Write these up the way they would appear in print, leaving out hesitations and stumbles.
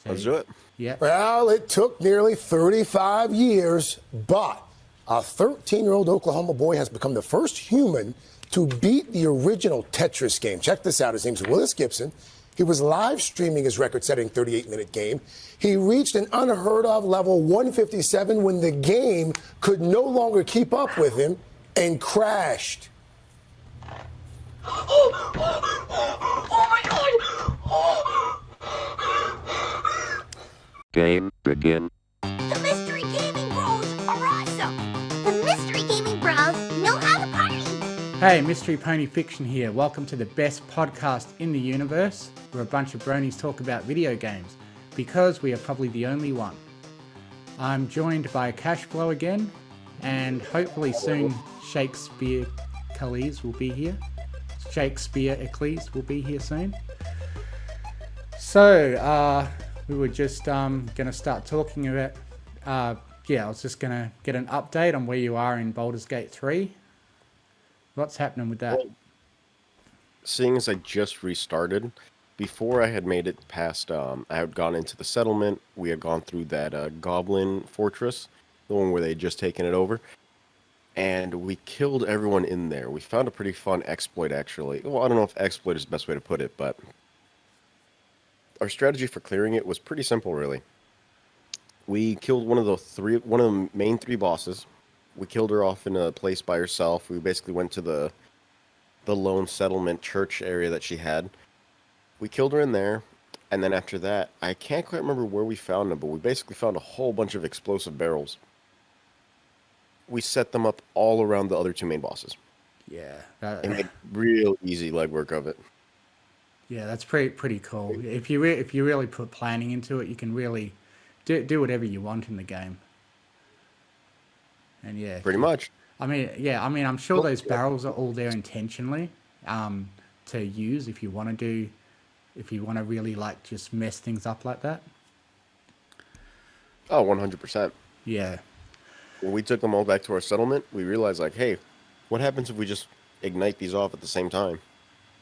So, Let's do it. Yeah. Well, it took nearly 35 years, but a 13-year-old Oklahoma boy has become the first human to beat the original Tetris game. Check this out. His name's Willis Gibson. He was live streaming his record-setting 38-minute game. He reached an unheard-of level 157 when the game could no longer keep up with him and crashed. Oh my God! Game begin. The Mystery Gaming Bros are awesome! The Mystery Gaming Bros know how to party! Hey, Mystery Pony Fiction here. Welcome to the best podcast in the universe, where a bunch of bronies talk about video games, because we are probably the only one. I'm joined by Cashflow again, and hopefully soon Shakespeare Calise will be here. Shakespeare Eccles will be here soon. So, we were just going to start talking about, I was just going to get an update on where you are in Baldur's Gate 3. What's happening with that? Well, seeing as I just restarted, before I had made it past, I had gone into the settlement. We had gone through that goblin fortress, the one where they had just taken it over. And we killed everyone in there. We found a pretty fun exploit, actually. Well, I don't know if exploit is the best way to put it, but our strategy for clearing it was pretty simple, really. We killed one of the main three bosses. We killed her off in a place by herself. We basically went to the lone settlement church area that she had. We killed her in there, and then after that, I can't quite remember where we found them, but we basically found a whole bunch of explosive barrels. We set them up all around the other two main bosses. Yeah. And made real easy legwork of it. Yeah, that's pretty cool. If you really put planning into it, you can really do whatever you want in the game. And yeah, Pretty much. I mean, I'm sure those barrels are all there intentionally to use if you want to really like just mess things up like that. Oh, 100%. Yeah. When we took them all back to our settlement, we realized, like, hey, what happens if we just ignite these off at the same time?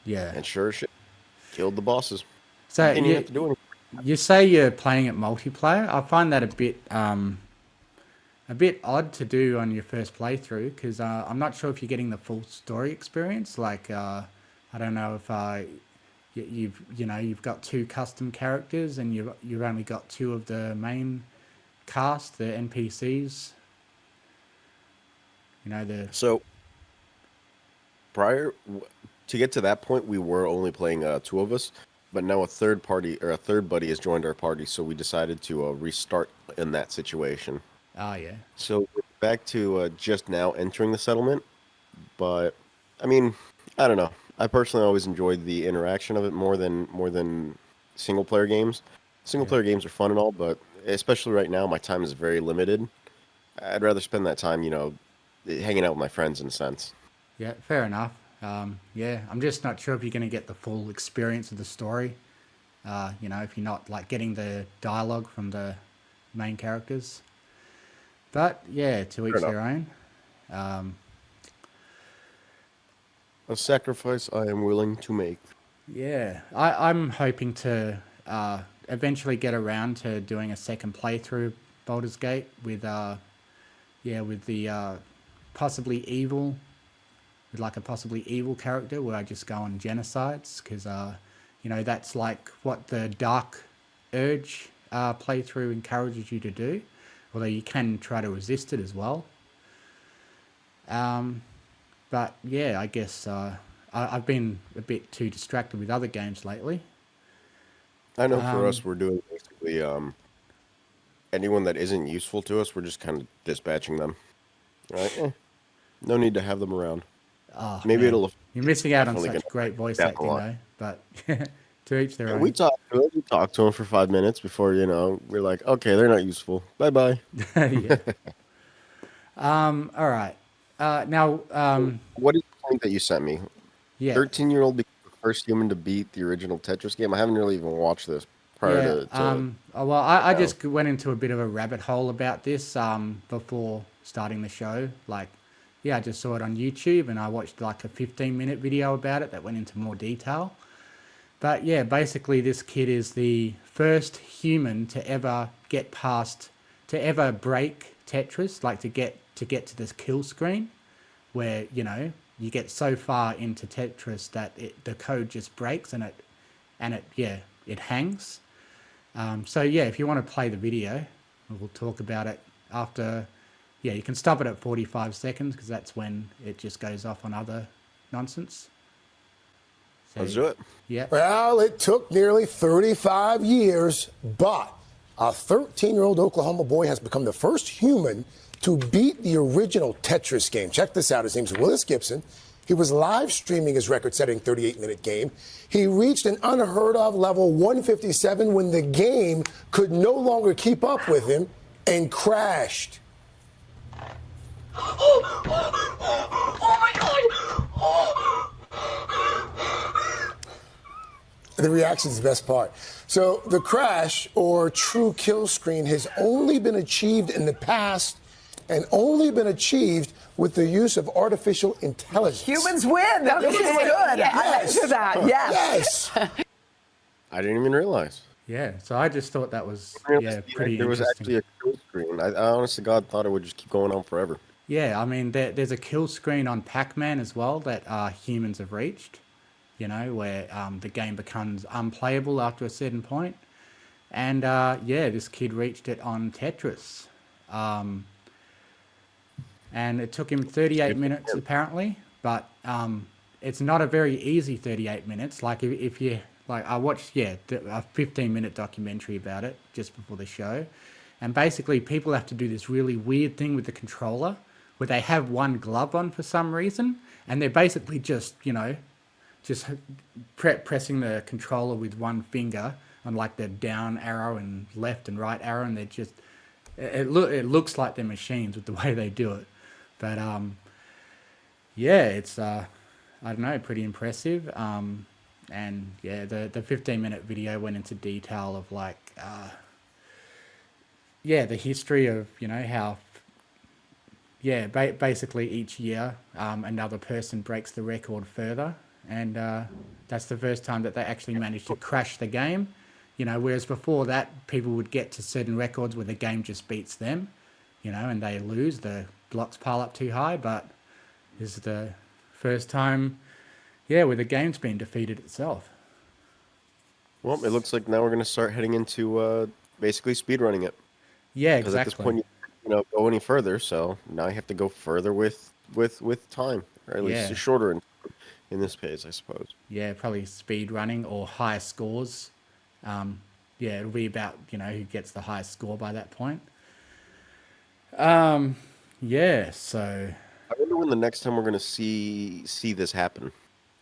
Yeah. And sure as shit, killed the bosses. So Didn't even have to do anything. you say you're playing it multiplayer. I find that a bit odd to do on your first playthrough, because I'm not sure if you're getting the full story experience. Like, I don't know if you've got two custom characters and you've only got two of the main cast, the NPCs. So, to get to that point, we were only playing two of us, but now a third buddy has joined our party, so we decided to restart in that situation. Oh, yeah. So, we're back to just now entering the settlement, but, I mean, I don't know. I personally always enjoyed the interaction of it more than single-player games. Single-player games are fun and all, but especially right now, my time is very limited. I'd rather spend that time, hanging out with my friends in a sense. Yeah, fair enough. I'm just not sure if you're going to get the full experience of the story. If you're not like getting the dialogue from the main characters. But yeah, to each their own. A sacrifice I am willing to make. Yeah, I'm hoping to eventually get around to doing a second playthrough of Baldur's Gate with the possibly evil character where I just go on genocides, because that's like what the Dark Urge playthrough encourages you to do, although you can try to resist it as well. But yeah, I guess I've been a bit too distracted with other games lately. I know for us, we're doing basically anyone that isn't useful to us, we're just kind of dispatching them. Right? No need to have them around. Oh, Maybe man. it'll. You're missing out on definitely such great voice happen acting, a lot. though. But to each their own. We talked to them for 5 minutes before we're like, okay, they're not useful. Bye bye. Yeah. All right. Now. What is the link that you sent me? Yeah. 13-year-old became the first human to beat the original Tetris game. I haven't really even watched this prior to. I just went into a bit of a rabbit hole about this before starting the show. Like, I just saw it on YouTube and I watched like a 15-minute video about it that went into more detail. But yeah, basically this kid is the first human to ever get past, to ever break Tetris, like to get to this kill screen, where you get so far into Tetris that the code just breaks and it hangs. So yeah, if you want to play the video, we'll talk about it after. Yeah, you can stop it at 45 seconds because that's when it just goes off on other nonsense. So, Let's do it. Yeah. Well, it took nearly 35 years, but a 13-year-old Oklahoma boy has become the first human to beat the original Tetris game. Check this out. His name's Willis Gibson. He was live streaming his record-setting 38-minute game. He reached an unheard-of level 157 when the game could no longer keep up with him and crashed. Oh my God! The reaction is the best part. So the crash or true kill screen has only been achieved in the past and only been achieved with the use of artificial intelligence. Humans win. That was good. Yes. I like that. Yes. Yes. I didn't even realize. Yeah, so I just thought that was pretty There was interesting. actually a kill screen. I honest to God thought it would just keep going on forever. Yeah, I mean, there's a kill screen on Pac-Man as well that humans have reached, where the game becomes unplayable after a certain point. And yeah, this kid reached it on Tetris. And it took him 38 minutes apparently, but it's not a very easy 38 minutes. Like if you, like I watched, a 15-minute documentary about it just before the show. And basically people have to do this really weird thing with the controller where they have one glove on for some reason. And they're basically just, pressing the controller with one finger on like the down arrow and left and right arrow. And they're just, it looks like they're machines with the way they do it. But yeah, it's I don't know, pretty impressive. And yeah, the 15-minute video went into detail of like the history of how basically each year another person breaks the record further, and that's the first time that they actually managed to crash the game. Whereas before that, people would get to certain records where the game just beats them, and they lose, the blocks pile up too high. But this is the first time, where the game's been defeated itself. Well, it looks like now we're going to start heading into basically speedrunning it. Yeah, Because exactly. at this point, you don't go any further, so now you have to go further with time, or at least shorter in this phase, I suppose. Yeah, probably speed running or high scores. It'll be about, who gets the highest score by that point. So I wonder when the next time we're going to see this happen.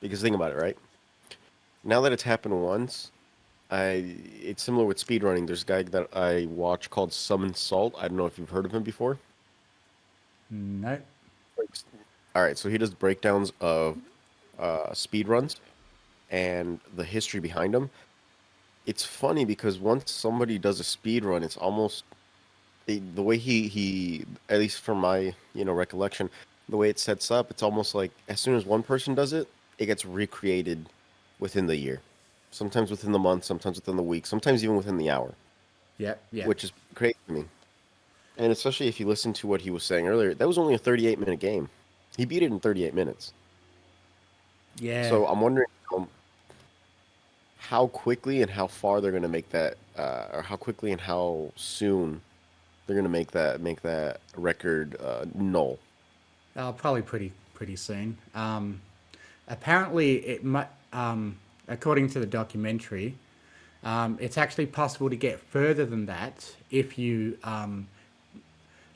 Because think about it, right? Now that it's happened once, it's similar with speedrunning. There's a guy that I watch called Summon Salt. I don't know if you've heard of him before. no. All right, so he does breakdowns of speedruns and the history behind them. It's funny because once somebody does a speedrun, it's almost the way he at least from my recollection, the way it sets up, it's almost like as soon as one person does it, it gets recreated within the year. Sometimes within the month, sometimes within the week, sometimes even within the hour. Yeah. Which is crazy to me. And especially if you listen to what he was saying earlier, that was only a 38-minute game. He beat it in 38 minutes. Yeah. So I'm wondering how quickly and how far they're going to make that, or how quickly and how soon they're going to make that record null. Probably pretty soon. Apparently, it might. According to the documentary, it's actually possible to get further than that if you.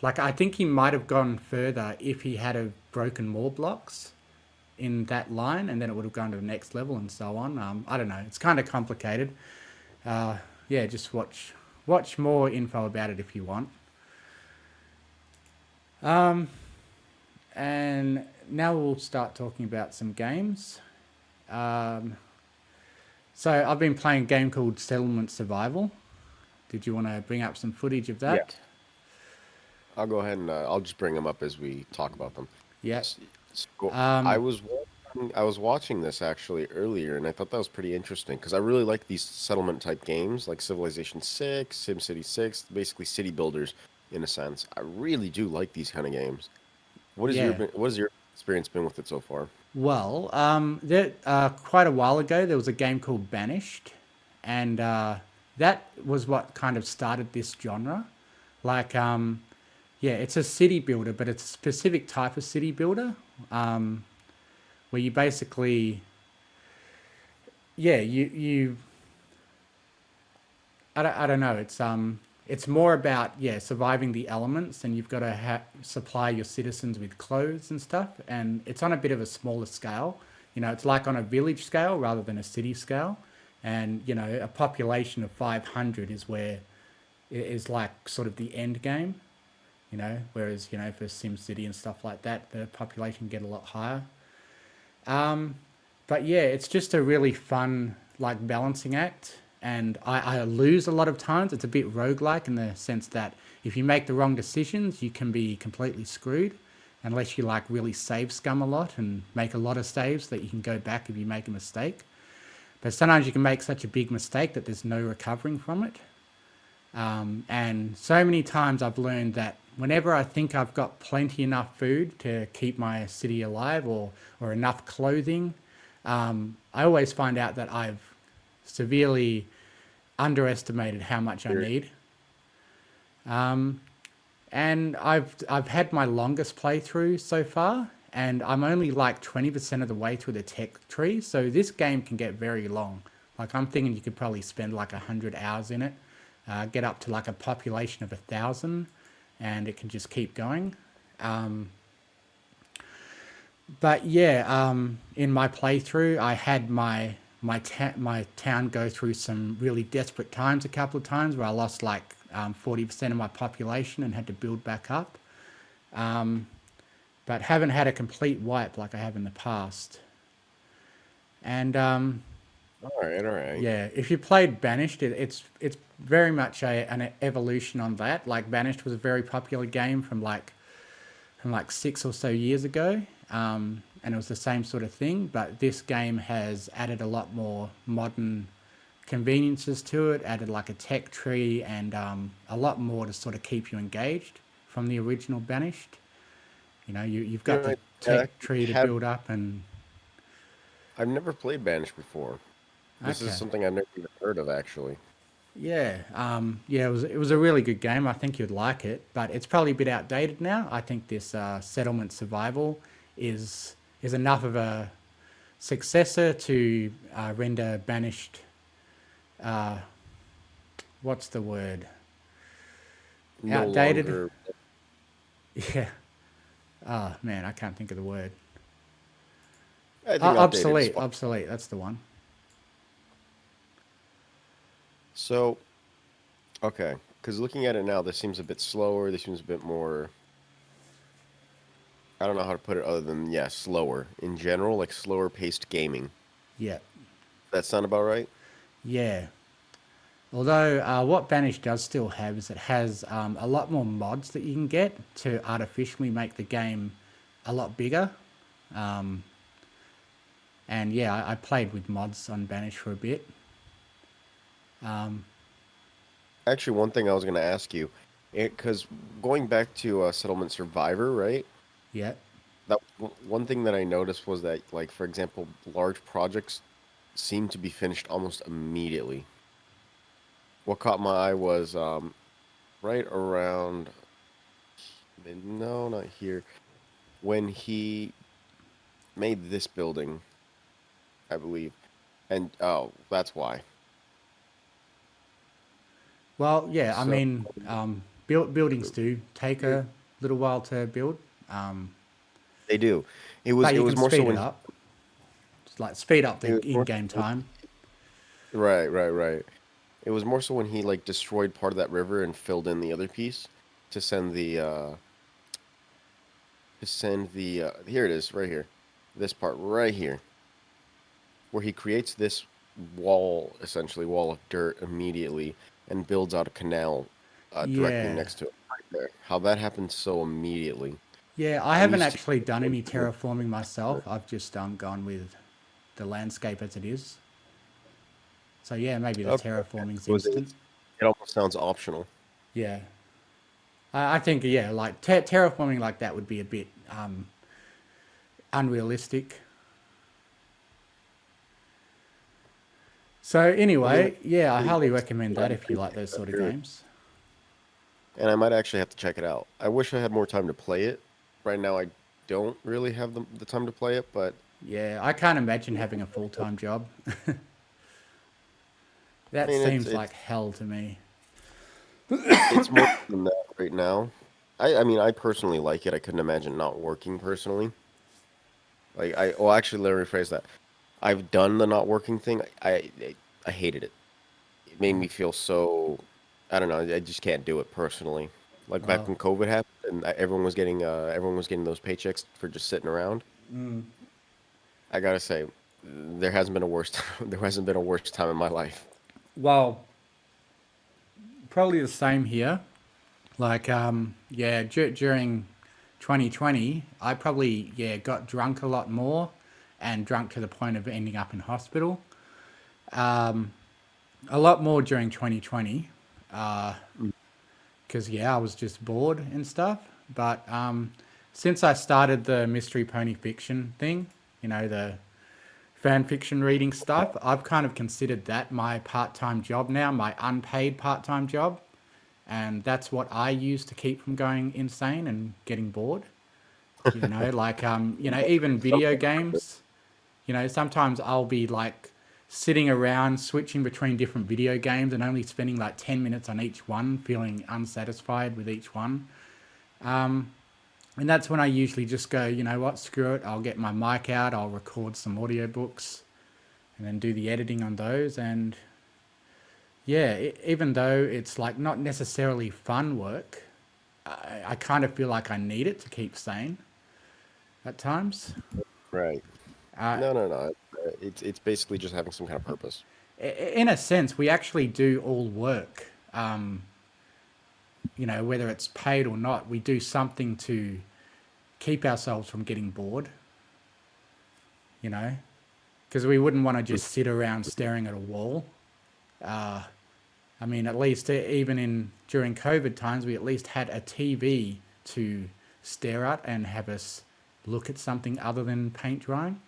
I think he might have gone further if he had have broken more blocks in that line, and then it would have gone to the next level and so on. I don't know. It's kind of complicated. Just watch more info about it if you want. And now we'll start talking about some games. So I've been playing a game called Settlement Survival. Did you want to bring up some footage of that? Yeah. I'll go ahead and I'll just bring them up as we talk about them. Yes. So, I was I was watching this actually earlier, and I thought that was pretty interesting because I really like these settlement type games like Civilization 6, SimCity 6, basically city builders in a sense. I really do like these kind of games. Yeah. What has your experience been with it so far? Well, quite a while ago, there was a game called Banished, and that was what kind of started this genre. Like, yeah, it's a city builder, but it's a specific type of city builder, where you basically, yeah, I don't know. It's more about, yeah, surviving the elements, and you've got to supply your citizens with clothes and stuff. And it's on a bit of a smaller scale. You know, it's like on a village scale rather than a city scale. And you know, a population of 500 is where it is like sort of the end game. You know, whereas you know for SimCity and stuff like that, the population get a lot higher. But yeah, it's just a really fun like balancing act, and I lose a lot of times. It's a bit roguelike in the sense that if you make the wrong decisions, you can be completely screwed, unless you like really save scum a lot and make a lot of saves that you can go back if you make a mistake. But sometimes you can make such a big mistake that there's no recovering from it. And so many times I've learned that whenever I think I've got plenty enough food to keep my city alive or enough clothing, I always find out that I've severely underestimated how much I need. And I've had my longest playthrough so far, and I'm only like 20% of the way through the tech tree. So this game can get very long. Like I'm thinking you could probably spend like 100 hours in it, get up to like a population of 1,000, and it can just keep going. But yeah, in my playthrough, I had my town go through some really desperate times a couple of times where I lost like 40% of my population and had to build back up. But haven't had a complete wipe like I have in the past. And All right, all right. yeah, if you played Banished, it's very much an evolution on that. Like Banished was a very popular game from like 6 or so years ago, and it was the same sort of thing. But this game has added a lot more modern conveniences to it, added like a tech tree and a lot more to sort of keep you engaged from the original Banished. You know, you've You got know, the I tech tree to have build up and I've never played Banished before. This is okay. something I've never even heard of actually. Yeah, yeah, it was a really good game. I think you'd like it, but it's probably a bit outdated now. I think this Settlement Survival is enough of a successor to render Banished. What's the word? No Outdated. longer. Yeah. Oh man, I can't think of the word. I think updated is Obsolete. fine. Obsolete. That's the one. So, okay, because looking at it now, this seems a bit slower. This seems a bit more. I don't know how to put it other than yeah, slower in general, like slower paced gaming. Yeah. That sound about right? Yeah. Although what Banish does still have is it has a lot more mods that you can get to artificially make the game a lot bigger. Um, and yeah, I played with mods on Banish for a bit. Actually, one thing I was going to ask you, because going back to Settlement Survivor, right? Yeah. One thing that I noticed was that, like, for example, large projects seem to be finished almost immediately. What caught my eye was right around, no, not here, when he made this building, I believe. And, oh, that's why. Well, yeah, I So, mean, buildings do take a little while to build, they do. but It you was can more so speed it when up. It's like speed up it the was more in-game time. right, right, right. It was more so when he like destroyed part of that river and filled in the other piece to send the here it is right here. This part right here where he creates this wall, essentially wall of dirt immediately and builds out a canal directly Yeah. next to it right there. How that happened so immediately. Yeah, I haven't actually done any terraforming myself. I've just gone with the landscape as it is. So yeah, maybe the Okay. terraforming's Was it? instant. It almost sounds optional. Yeah, I think yeah, like terraforming like that would be a bit unrealistic. So I mean, anyway, yeah, I pretty highly much recommend that if you like those sort of period. games. And I might actually have to check it out. I wish I had more time to play it. Right now, I don't really have the time to play it, but Yeah, I can't imagine having a full-time job. I That mean, seems like hell to me. it's more than that right now. I mean, I personally like it. I couldn't imagine not working personally. Like well, actually, let me rephrase that. I've done the not working thing. I hated it. It made me feel so. I don't know. I just can't do it personally. Like back Oh, when COVID happened, and everyone was getting those paychecks for just sitting around. I gotta say, there hasn't been a worse time. There hasn't been a worse time in my life. well, probably the same here. Like, yeah, during 2020, I probably, yeah, got drunk a lot more and drunk to the point of ending up in hospital. A lot more during 2020 because, yeah, I was just bored and stuff. But since I started the mystery pony fiction thing, the fan fiction reading stuff, I've kind of considered that my part-time job now, my unpaid part-time job. And that's what I use to keep from going insane and getting bored. Like, even video games, sometimes I'll be like sitting around switching between different video games and only spending like 10 minutes on each one, feeling unsatisfied with each one. And that's when I usually just go, you know what, screw it. I'll get my mic out, I'll record some audiobooks and then do the editing on those. And yeah, even though it's like not necessarily fun work, I kind of feel like I need it to keep sane at times. Right. Uh, No. It's basically just having some kind of purpose. in a sense, we actually do all work. Whether it's paid or not, we do something to keep ourselves from getting bored. Because we wouldn't want to just sit around staring at a wall. I mean, at least even during COVID times, we at least had a TV to stare at and have us look at something other than paint drying.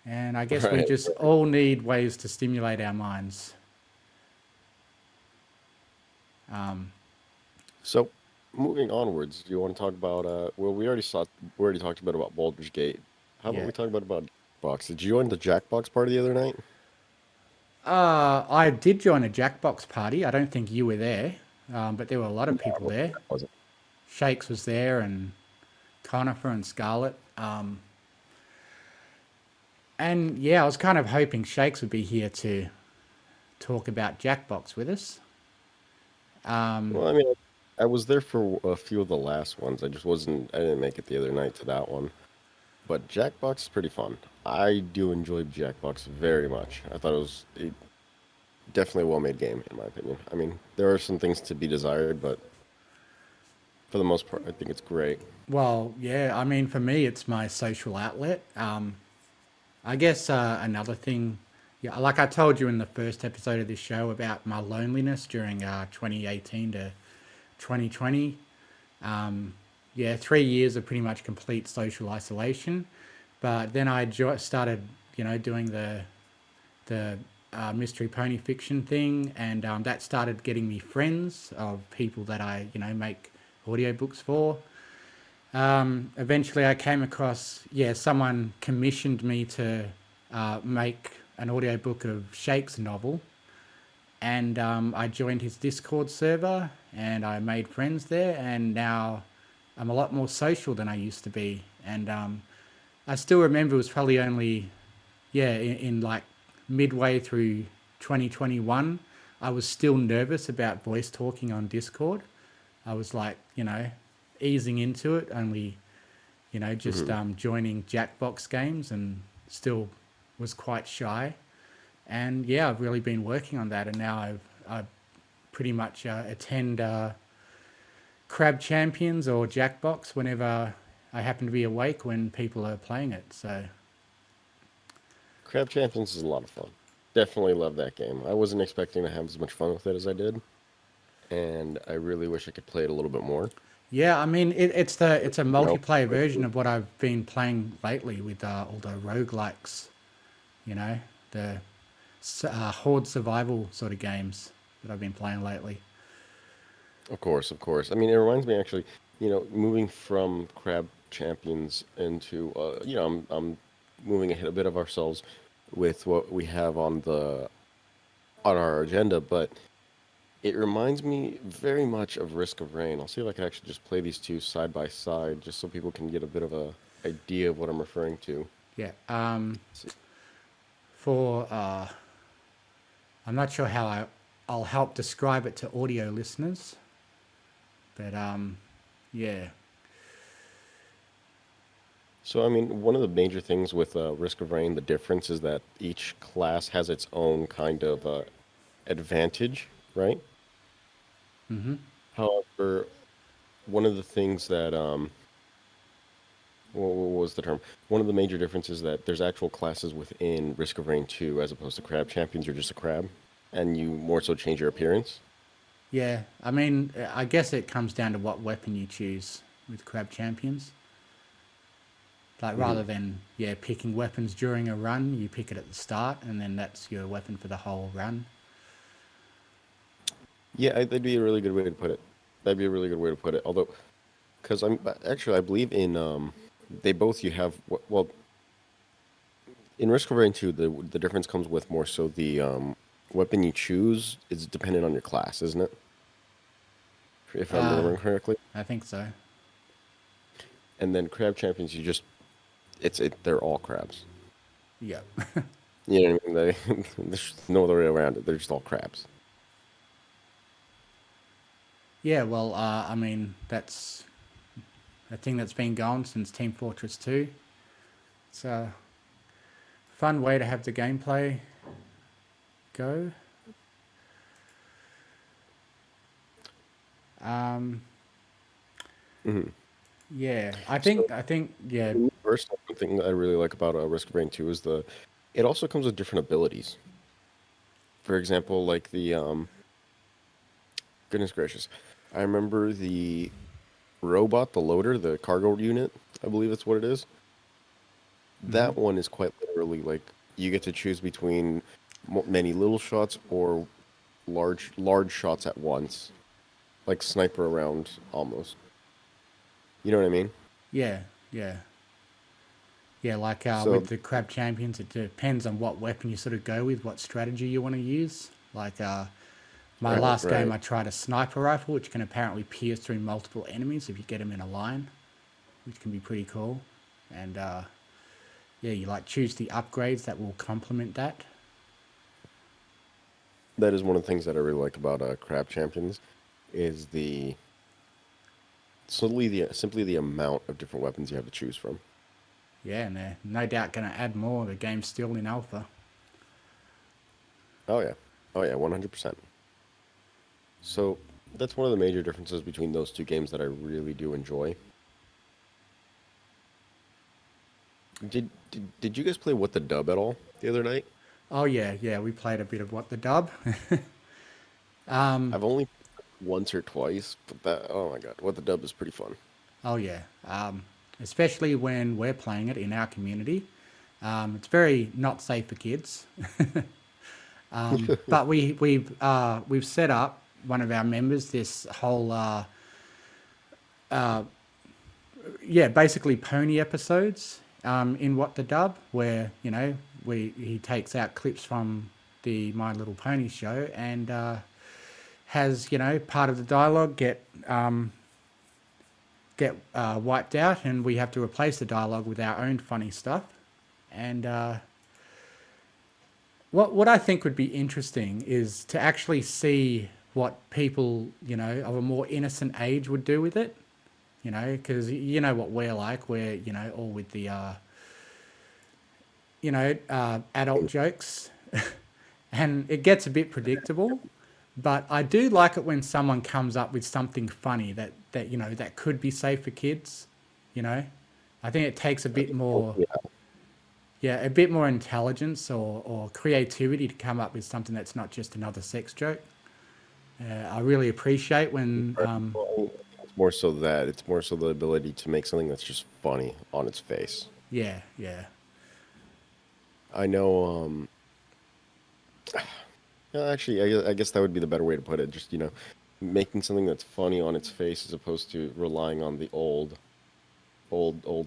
And I guess we Right. just all need ways to stimulate our minds. So, moving onwards, do you want to talk about? Well, we already talked about Baldur's Gate. How about Yeah. we talk about Jackbox? Did you join the Jackbox party the other night? I did join a JackBox party. I don't think you were there, but there were a lot of people there. Was it? Shakes was there and Conifer and Scarlet. And yeah, I was kind of hoping Shakes would be here to talk about Jackbox with us. Well, I mean, I was there for a few of the last ones. I just wasn't. I didn't make it the other night to that one. But Jackbox is pretty fun. I do enjoy Jackbox very much. I thought it definitely a well-made game, in my opinion. I mean, there are some things to be desired, but for the most part, I think it's great. Well, yeah, I mean, for me, it's my social outlet. I guess another thing, yeah, like I told you in the first episode of this show about my loneliness during 2018 to 2020. Yeah, 3 years of pretty much complete social isolation. But then I started, doing the mystery pony fiction thing, and that started getting me friends of people that I, make audiobooks for. Eventually I came across, someone commissioned me to make an audiobook of Shake's novel. And I joined his Discord server and I made friends there. And now I'm a lot more social than I used to be. And I still remember it was probably only, in like midway through 2021, I was still nervous about voice talking on Discord. I was like, easing into it, only, just joining Jackbox games and still was quite shy. And yeah, I've really been working on that. And now I pretty much attend Crab Champions or JackBox whenever I happen to be awake when people are playing it. So Crab Champions is a lot of fun. Definitely love that game. I wasn't expecting to have as much fun with it as I did, and I really wish I could play it a little bit more. yeah, I mean it's a Nope. multiplayer version of what I've been playing lately with all the roguelikes, you know, the horde survival sort of games that I've been playing lately. Of course, of course. I mean, it reminds me actually, moving from Crab Champions into, I'm moving ahead a bit of ourselves with what we have on our agenda, but it reminds me very much of Risk of Rain. I'll see if I can actually just play these two side by side, just so people can get a bit of a idea of what I'm referring to. Yeah. Let's see. For I'm not sure how I'll help describe it to audio listeners, but yeah. So, I mean, one of the major things with Risk of Rain, the difference is that each class has its own kind of advantage, right? Mm-hmm. However, one of the things that what was the term? One of the major differences is that there's actual classes within Risk of Rain 2 as opposed to Crab Champions. You're just a crab, and you more so change your appearance. Yeah, I mean, I guess it comes down to what weapon you choose with Crab Champions. Like, rather than, picking weapons during a run, you pick it at the start, and then that's your weapon for the whole run. Yeah, that'd be a really good way to put it. That'd be a really good way to put it. Although, because I believe in they both you have well in Risk of Rain 2, the difference comes with more so the weapon you choose is dependent on your class, isn't it? If I'm remembering correctly. I think so. And then Crab Champions, they're all crabs. Yep. You know what I mean? There's no other way around it. They're just all crabs. Yeah, well, I mean, that's a thing that's been going since Team Fortress 2. It's a fun way to have the gameplay go. Yeah, I think, yeah. First, one thing that I really like about Risk of Rain 2 is it also comes with different abilities. For example, like goodness gracious, I remember the robot, the loader, the cargo unit, I believe that's what it is. That one is quite literally like you get to choose between many little shots or large shots at once, like sniper around almost. You know what I mean? Yeah, yeah. Yeah, like So- with the Crab Champions, it depends on what weapon you sort of go with, what strategy you want to use. Like my last game, I tried a sniper rifle, which can apparently pierce through multiple enemies if you get them in a line, which can be pretty cool. And yeah, you like choose the upgrades that will complement that. That is one of the things that I really like about Crab Champions, is simply the amount of different weapons you have to choose from. Yeah, and they're no doubt going to add more. The game's still in alpha. Oh yeah, 100%. So that's one of the major differences between those two games that I really do enjoy. Did you guys play What the Dub at all the other night? Oh yeah, we played a bit of What the Dub. I've only once or twice, but oh my god, What the Dub is pretty fun. Oh yeah, especially when we're playing it in our community. It's very not safe for kids. But we've set up, one of our members, this whole basically pony episodes in What the Dub, where he takes out clips from the My Little Pony show and has part of the dialogue get wiped out, and we have to replace the dialogue with our own funny stuff. And what I think would be interesting is to actually see what people of a more innocent age would do with it. Because what we're like, we're all with the adult jokes, and it gets a bit predictable. But I do like it when someone comes up with something funny that that could be safe for kids. I think it takes a bit more, a bit more intelligence or creativity to come up with something that's not just another sex joke. I really appreciate when. It's more so that it's more so the ability to make something that's just funny on its face. Yeah. I know. Actually, I guess that would be the better way to put it. Just making something that's funny on its face as opposed to relying on the old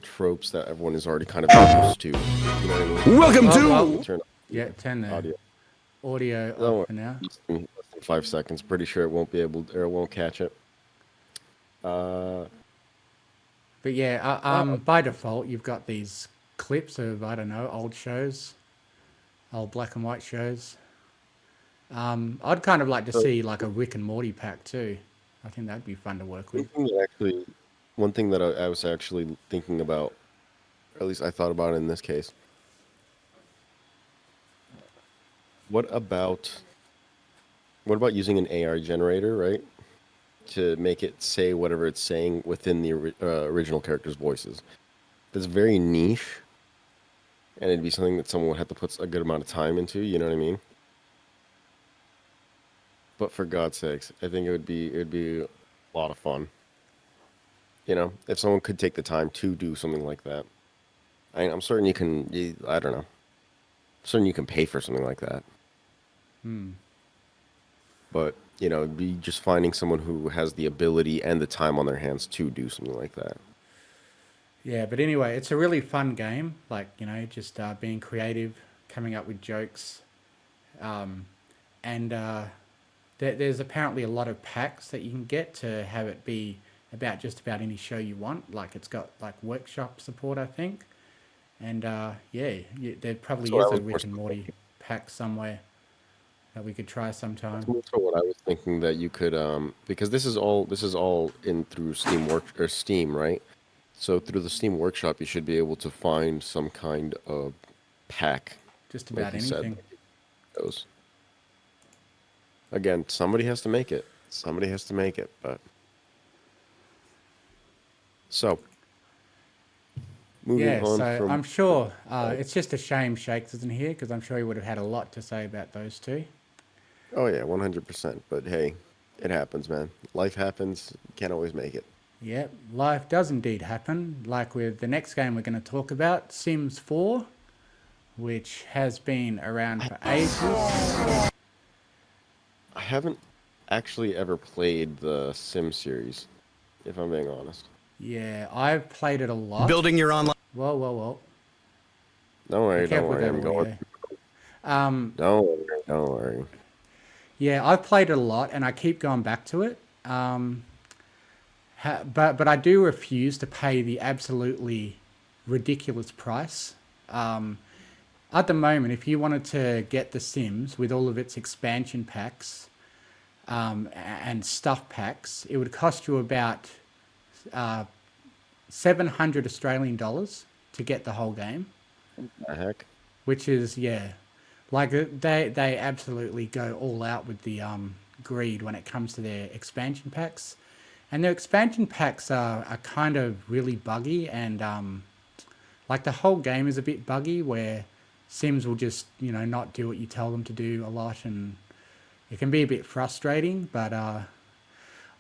tropes that everyone is already kind of used to. You know what I mean? Welcome Turn turn the audio Don't off for now. less than 5 seconds. Pretty sure it won't be able or it won't catch it. But yeah, by default, you've got these clips of, I don't know, old shows, old black and white shows. I'd kind of like to see like a Rick and Morty pack too. I think that'd be fun to work with. One thing that I was actually thinking about, or at least I thought about in this case. What about using an AI generator, right? To make it say whatever it's saying within the original character's voices. That's very niche, and it'd be something that someone would have to put a good amount of time into. You know what I mean? But for God's sakes, I think it would be a lot of fun. If someone could take the time to do something like that. I'm certain you can. I don't know. I'm certain you can pay for something like that. But it'd be just finding someone who has the ability and the time on their hands to do something like that. Yeah, but anyway, it's a really fun game. Like, just being creative, coming up with jokes. There's apparently a lot of packs that you can get to have it be about just about any show you want. Like, it's got like workshop support, I think. And there probably is a Rick and Morty pack somewhere that we could try sometime. So what I was thinking that you could because this is all in through Steam, right? So through the Steam Workshop, you should be able to find some kind of pack. Just about anything. Those. Again, somebody has to make it. But so moving on so from... I'm sure it's just a shame Shakes isn't here because I'm sure he would have had a lot to say about those two. Oh yeah, 100%. But hey, it happens, man. Life happens. You can't always make it. Yep, life does indeed happen. Like with the next game we're going to talk about, Sims 4, which has been around for ages. I haven't actually ever played the Sim series, if I'm being honest. Yeah, I've played it a lot. Building your online... Whoa. Don't worry. I'm going. Don't worry. Yeah, I've played it a lot, and I keep going back to it. But I do refuse to pay the absolutely ridiculous price. At the moment, if you wanted to get The Sims with all of its expansion packs and stuff packs, it would cost you about 700 Australian dollars to get the whole game. What the heck? Which is, like they absolutely go all out with the greed when it comes to their expansion packs. And their expansion packs are kind of really buggy, and like the whole game is a bit buggy where Sims will just, not do what you tell them to do a lot, and it can be a bit frustrating, but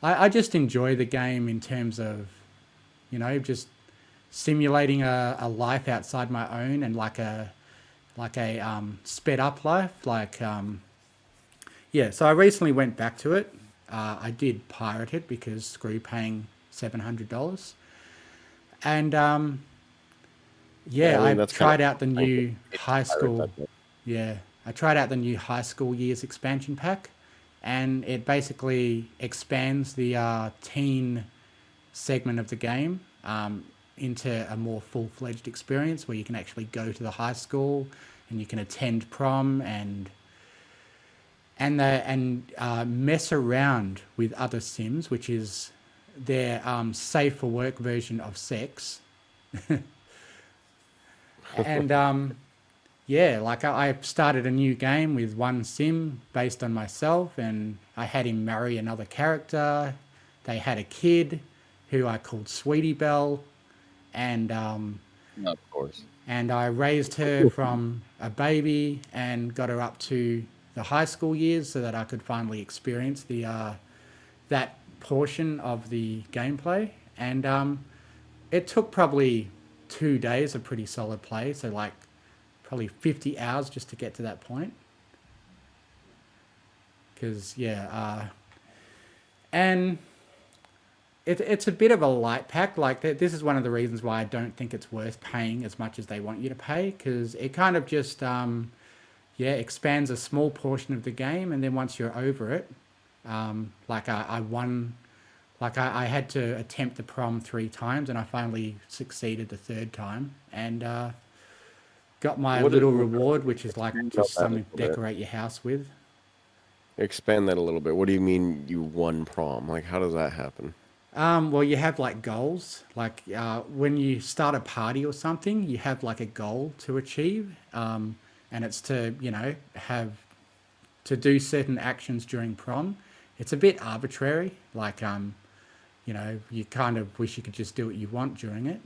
I just enjoy the game in terms of, just simulating a life outside my own and like a sped up life. So I recently went back to it. I did pirate it because screw paying $700. And I tried out the new high school. Yeah, I tried out the new high school years expansion pack, and it basically expands the teen segment of the game into a more full-fledged experience where you can actually go to the high school and you can attend prom and mess around with other Sims, which is their safe for work version of sex. And yeah, like I started a new game with one sim based on myself, and I had him marry another character. They had a kid who I called Sweetie Belle, and Of course. and I raised her from a baby and got her up to the high school years so that I could finally experience the that portion of the gameplay. And it took probably 2 days of pretty solid play, so like probably 50 hours just to get to that point. Because and it's a bit of a light pack. Like this is one of the reasons why I don't think it's worth paying as much as they want you to pay, because it kind of just expands a small portion of the game, and then once you're over it, like I won, like I had to attempt the prom 3 times, and I finally succeeded the 3rd time, and got my little reward, which is like just something to decorate your house with. Expand that a little bit. What do you mean you won prom? Like, how does that happen? Well, you have like goals. Like when you start a party or something, you have like a goal to achieve, and it's to have to do certain actions during prom. It's a bit arbitrary. Like you kind of wish you could just do what you want during it,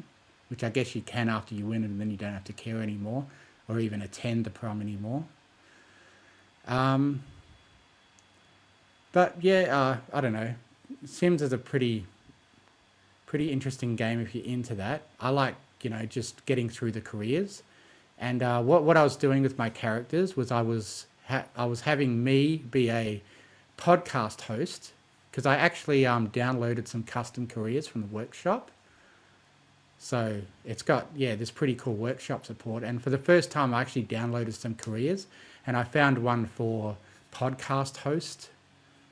which I guess you can after you win, and then you don't have to care anymore or even attend the prom anymore. But yeah, I don't know. Sims is a pretty interesting game if you're into that. I like, just getting through the careers. And what I was doing with my characters was I was having me be a podcast host, because I actually downloaded some custom careers from the workshop. So it's got, this pretty cool workshop support. And for the first time, I actually downloaded some careers, and I found one for podcast host.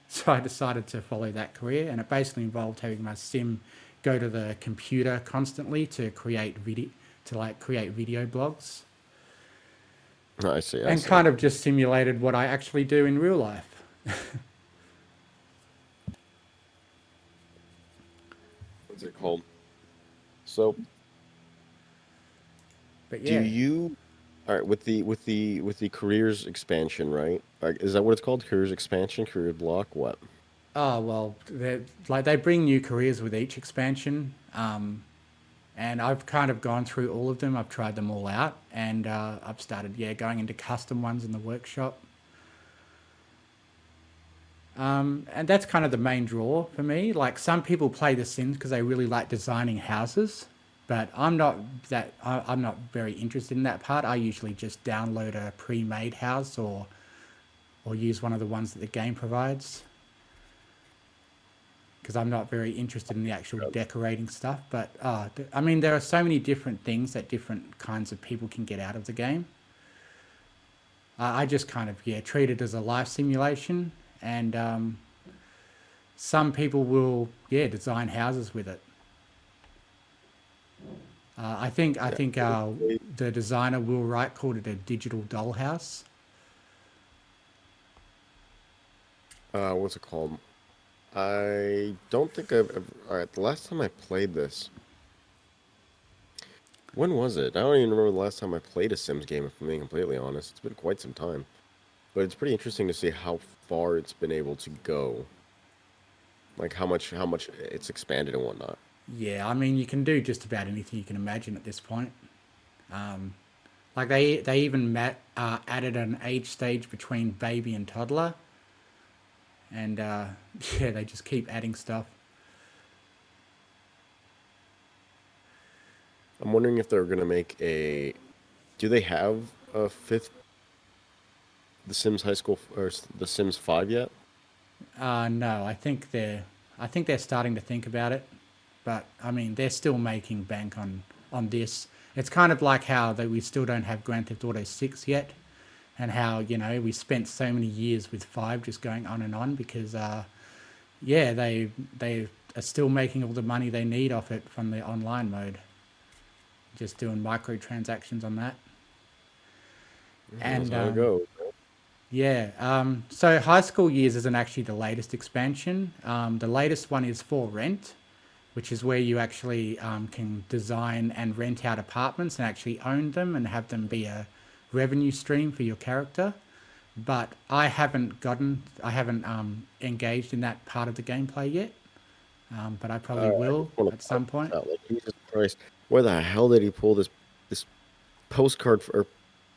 So I decided to follow that career, and it basically involved having my sim go to the computer constantly to create video blogs. I see. And kind of just simulated what I actually do in real life. What's it called? So, but yeah. All right, with the careers expansion, right? Is that what it's called? Careers expansion, career block, what? Oh well, they bring new careers with each expansion, and I've kind of gone through all of them. I've tried them all out, and I've started going into custom ones in the workshop. And that's kind of the main draw for me. Like, some people play The Sims because they really like designing houses, but I'm not very interested in that part. I usually just download a pre-made house or use one of the ones that the game provides, because I'm not very interested in the actual decorating stuff. But I mean, there are so many different things that different kinds of people can get out of the game. I just kind of treat it as a life simulation, and some people will design houses with it. I think the designer Will Wright called it a digital dollhouse. What's it called? I don't think I've ever... All right, the last time I played this... When was it? I don't even remember the last time I played a Sims game, if I'm being completely honest. It's been quite some time. But it's pretty interesting to see how far it's been able to go. Like, how much it's expanded and whatnot. Yeah, I mean, you can do just about anything you can imagine at this point. Like, they even added an age stage between baby and toddler. And, they just keep adding stuff. I'm wondering if they're going to make a... Do they have a 5th... The Sims High School... Or The Sims 5 yet? No, I think they're starting to think about it. But, I mean, they're still making bank on this. It's kind of like how we still don't have Grand Theft Auto 6 yet. And how, we spent so many years with 5 just going on because, they are still making all the money they need off it from the online mode. Just doing microtransactions on that. That's how it goes. So High School Years isn't actually the latest expansion. The latest one is For Rent, which is where you actually can design and rent out apartments and actually own them and have them be a revenue stream for your character. But I haven't engaged in that part of the gameplay yet. But I probably will at some point. Like, Jesus Christ, where the hell did he pull this postcard or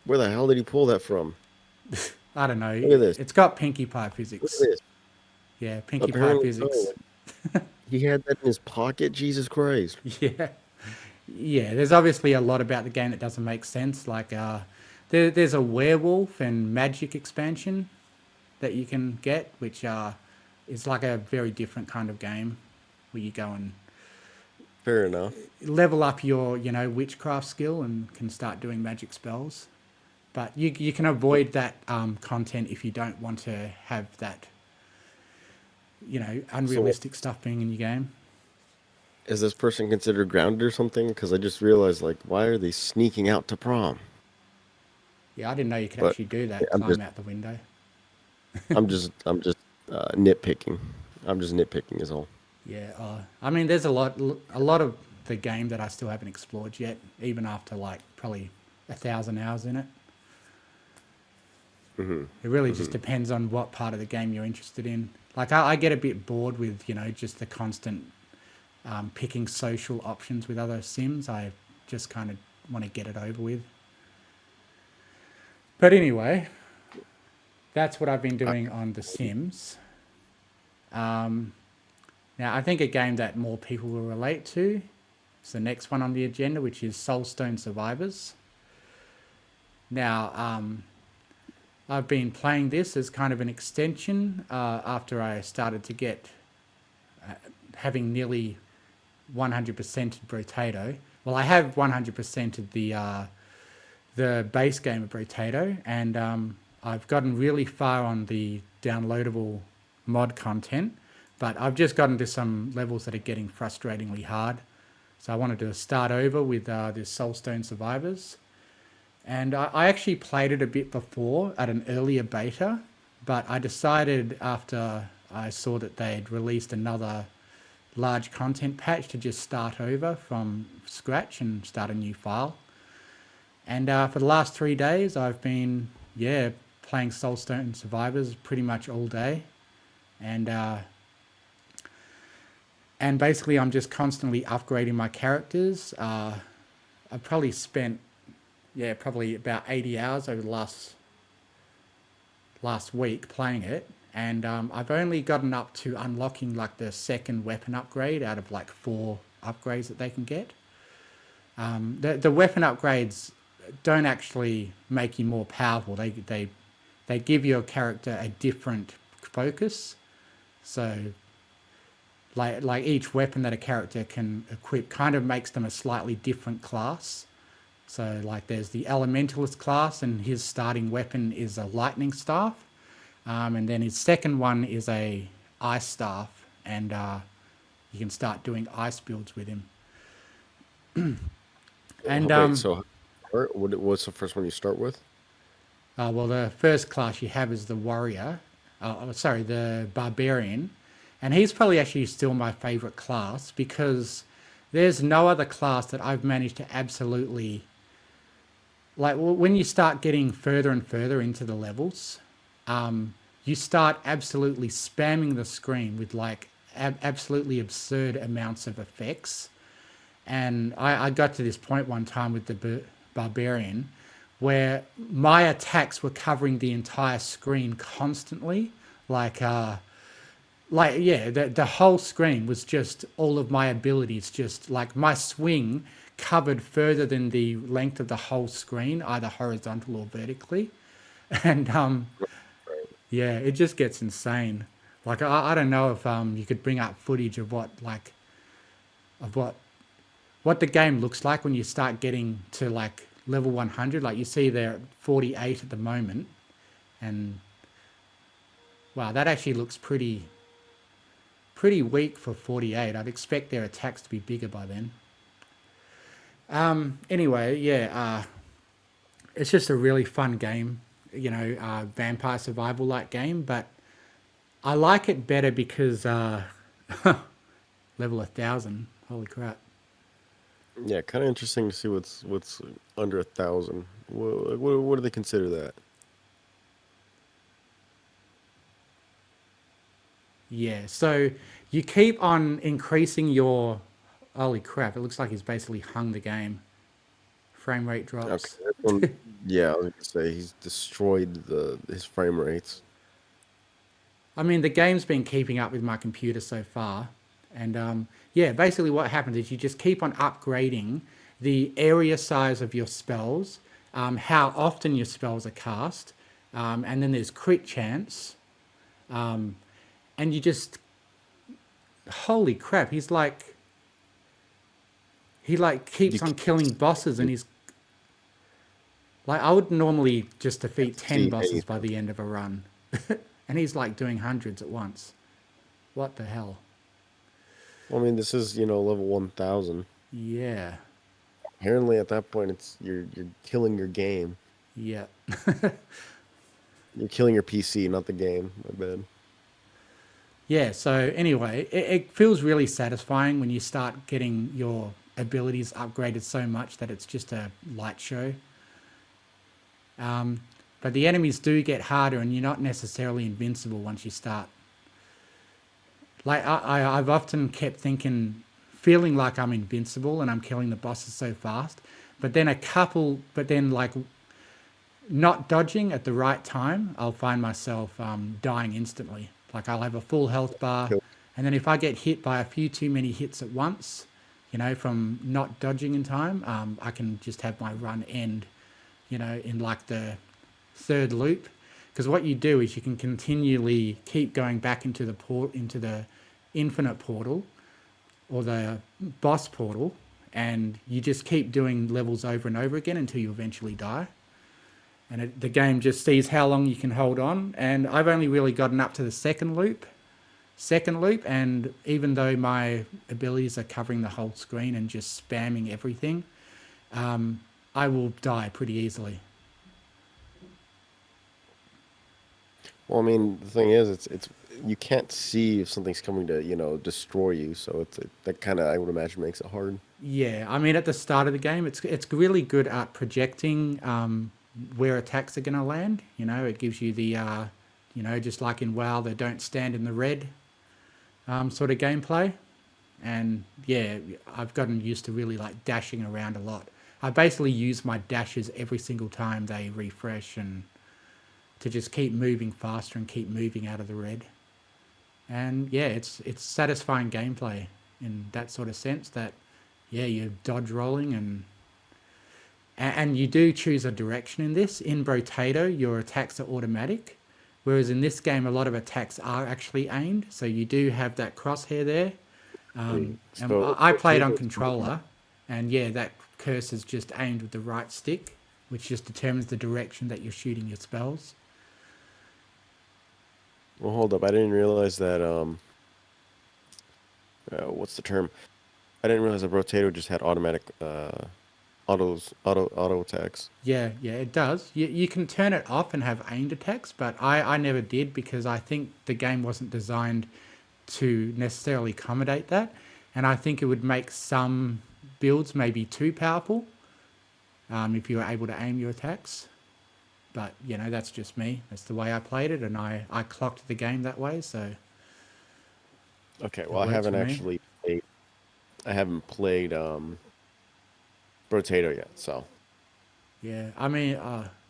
where the hell did he pull that from? I don't know. Look at this. It's got Pinkie Pie physics. Look at this. Yeah, Pinkie Pie Apparently physics. so. He had that in his pocket. Jesus Christ. Yeah. Yeah, there's obviously a lot about the game that doesn't make sense. Like, there's a werewolf and magic expansion that you can get, which is like a very different kind of game where you go and Fair enough. level up your, witchcraft skill and can start doing magic spells. But you can avoid that content if you don't want to have that, unrealistic stuff being in your game. Is this person considered grounded or something? Because I just realized, like, why are they sneaking out to prom? Yeah, I didn't know you could But, actually do that, yeah, climb out the window. I'm just nitpicking. I'm just nitpicking is all. Yeah, I mean, there's a lot of the game that I still haven't explored yet, even after like probably 1,000 hours in it. Mm-hmm. It really just depends on what part of the game you're interested in. Like I get a bit bored with, just the constant picking social options with other Sims. I just kind of want to get it over with. But anyway, that's what I've been doing on The Sims. Now, I think a game that more people will relate to is the next one on the agenda, which is Soulstone Survivors. Now, I've been playing this as kind of an extension after I started to get having nearly 100%ed Brotato. Well, I have 100%ed the base game of Brotato, and I've gotten really far on the downloadable mod content, but I've just gotten to some levels that are getting frustratingly hard. So I wanted to start over with this Soulstone Survivors. And I actually played it a bit before at an earlier beta, but I decided after I saw that they'd released another large content patch to just start over from scratch and start a new file. And for the last 3 days, I've been, playing Soulstone Survivors pretty much all day. And basically I'm just constantly upgrading my characters. I've probably spent probably about 80 hours over the last week playing it, and I've only gotten up to unlocking like the second weapon upgrade out of like 4 upgrades that they can get. The weapon upgrades don't actually make you more powerful. They give your character a different focus. So like each weapon that a character can equip kind of makes them a slightly different class. So like there's the Elementalist class, and his starting weapon is a lightning staff. And then his second one is a ice staff, and you can start doing ice builds with him. And Wait, so what's the first one you start with? well, the first class you have is the warrior. The barbarian. And he's probably actually still my favorite class, because there's no other class that I've managed to absolutely... Like, when you start getting further and further into the levels, you start absolutely spamming the screen with, like, absolutely absurd amounts of effects. And I got to this point one time with the Barbarian where my attacks were covering the entire screen constantly. The whole screen was just all of my abilities, just like my swing covered further than the length of the whole screen, either horizontal or vertically. And it just gets insane. Like I don't know if you could bring up footage of what the game looks like when you start getting to like level 100. Like you see they're at 48 at the moment, and wow, that actually looks pretty weak for 48. I'd expect their attacks to be bigger by then. It's just a really fun game, vampire survival like game, but I like it better because level 1,000, holy crap. Yeah, kind of interesting to see what's under 1,000. What do they consider that? Yeah, so you keep on increasing your... Holy crap, it looks like he's basically hung the game. Frame rate Okay, drops. this one, yeah, I was gonna say he's destroyed his frame rates. I mean, the game's been keeping up with my computer so far. And yeah, basically what happens is you just keep on upgrading the area size of your spells, how often your spells are cast, and then there's crit chance. And you just... Holy crap, he You keeps on can't killing bosses, and he's like, I would normally just defeat 10 see bosses by anything. the end of a run. And he's like doing hundreds at once. What the hell? Well, I mean, this is level 1,000. Yeah. Apparently, at that point, you're killing your game. Yeah. You're killing your PC, not the game. My bad. Yeah, so anyway, it feels really satisfying when you start getting your abilities upgraded so much that it's just a light show. But the enemies do get harder, and you're not necessarily invincible once you start. Like, I've often kept feeling like I'm invincible and I'm killing the bosses so fast. But then like not dodging at the right time, I'll find myself dying instantly. Like, I'll have a full health bar, Kill- and then if I get hit by a few too many hits at once, from not dodging in time, I can just have my run end, in like the third loop. Because what you do is you can continually keep going back into the infinite portal or the boss portal, and you just keep doing levels over and over again until you eventually die. And the game just sees how long you can hold on. And I've only really gotten up to the second loop. And even though my abilities are covering the whole screen and just spamming everything, I will die pretty easily. Well, I mean, the thing is, it's you can't see if something's coming to destroy you. So that kind of, I would imagine, makes it hard. Yeah, I mean, at the start of the game, it's really good at projecting where attacks are going to land. It gives you the, just like in WoW, the don't stand in the red sort of gameplay. And yeah, I've gotten used to really like dashing around a lot. I basically use my dashes every single time they refresh, and to just keep moving faster and keep moving out of the red. And yeah, it's satisfying gameplay in that sort of sense that, yeah, you're dodge rolling and you do choose a direction in this. In Brotato, your attacks are automatic, whereas in this game, a lot of attacks are actually aimed. So you do have that crosshair there. And So I played on controller, and yeah, that cursor's just aimed with the right stick, which just determines the direction that you're shooting your spells. Well, hold up. I didn't realize that. What's the term? I didn't realize that Rotato just had automatic auto attacks. Yeah, it does. You can turn it off and have aimed attacks, but I never did, because I think the game wasn't designed to necessarily accommodate that. And I think it would make some builds maybe too powerful if you were able to aim your attacks. But, that's just me. That's the way I played it, and I clocked the game that way, so... Okay, well, I works haven't for me. actually played. I haven't played Rotato yet, so. Yeah, I mean,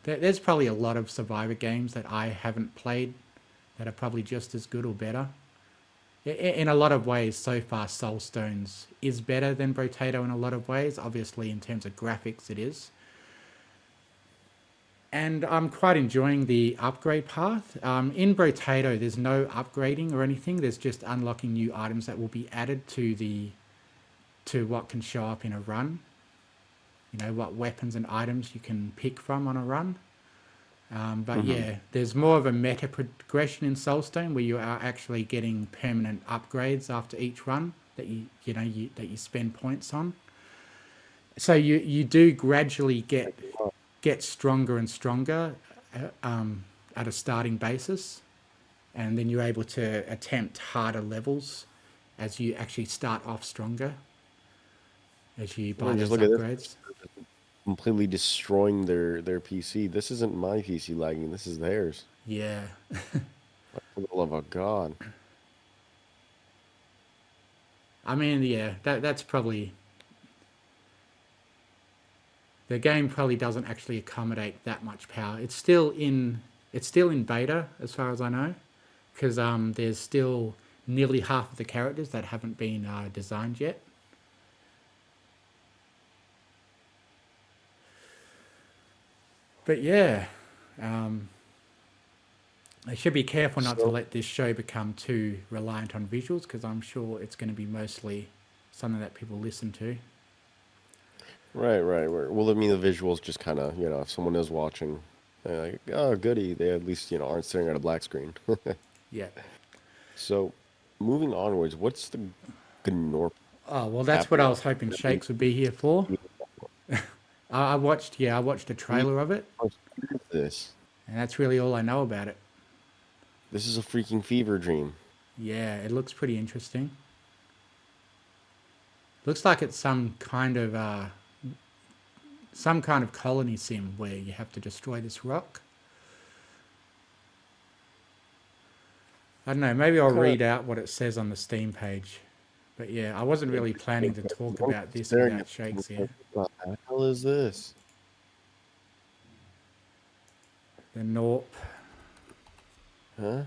there's probably a lot of Survivor games that I haven't played that are probably just as good or better. In a lot of ways, so far, Soulstones is better than Brotato in a lot of ways. Obviously, in terms of graphics, it is. And I'm quite enjoying the upgrade path. In Brotato, there's no upgrading or anything. There's just unlocking new items that will be added to what can show up in a run. What weapons and items you can pick from on a run. But yeah, there's more of a meta progression in Soulstone, where you are actually getting permanent upgrades after each run that you spend points on. So you do gradually get stronger and stronger at a starting basis, and then you're able to attempt harder levels as you actually start off stronger. as you I buy mean, those just look at upgrades. this. Completely destroying their PC. This isn't my PC lagging. This is theirs. Yeah. Like, for the love of God. I mean, yeah, that's probably... The game probably doesn't actually accommodate that much power. It's still in beta, as far as I know, because there's still nearly half of the characters that haven't been designed yet. But yeah, I should be careful not to let this show become too reliant on visuals, because I'm sure it's going to be mostly something that people listen to. Right. Well, I mean, the visuals just kind of, if someone is watching, they're like, oh, goody. They at least, aren't staring at a black screen. Yeah. So, moving onwards, what's the Gnorp Oh, well, that's what I was Apologue? hoping Shakes would be here for. I watched a trailer of it, What is this? and that's really all I know about it. This is a freaking fever dream. Yeah, it looks pretty interesting. Looks like it's some kind of colony sim where you have to destroy this rock. I don't know, maybe I'll read out what it says on the Steam page. But yeah, I wasn't really planning to talk about this without Shakes here. What the hell is this? The Gnorp. Huh?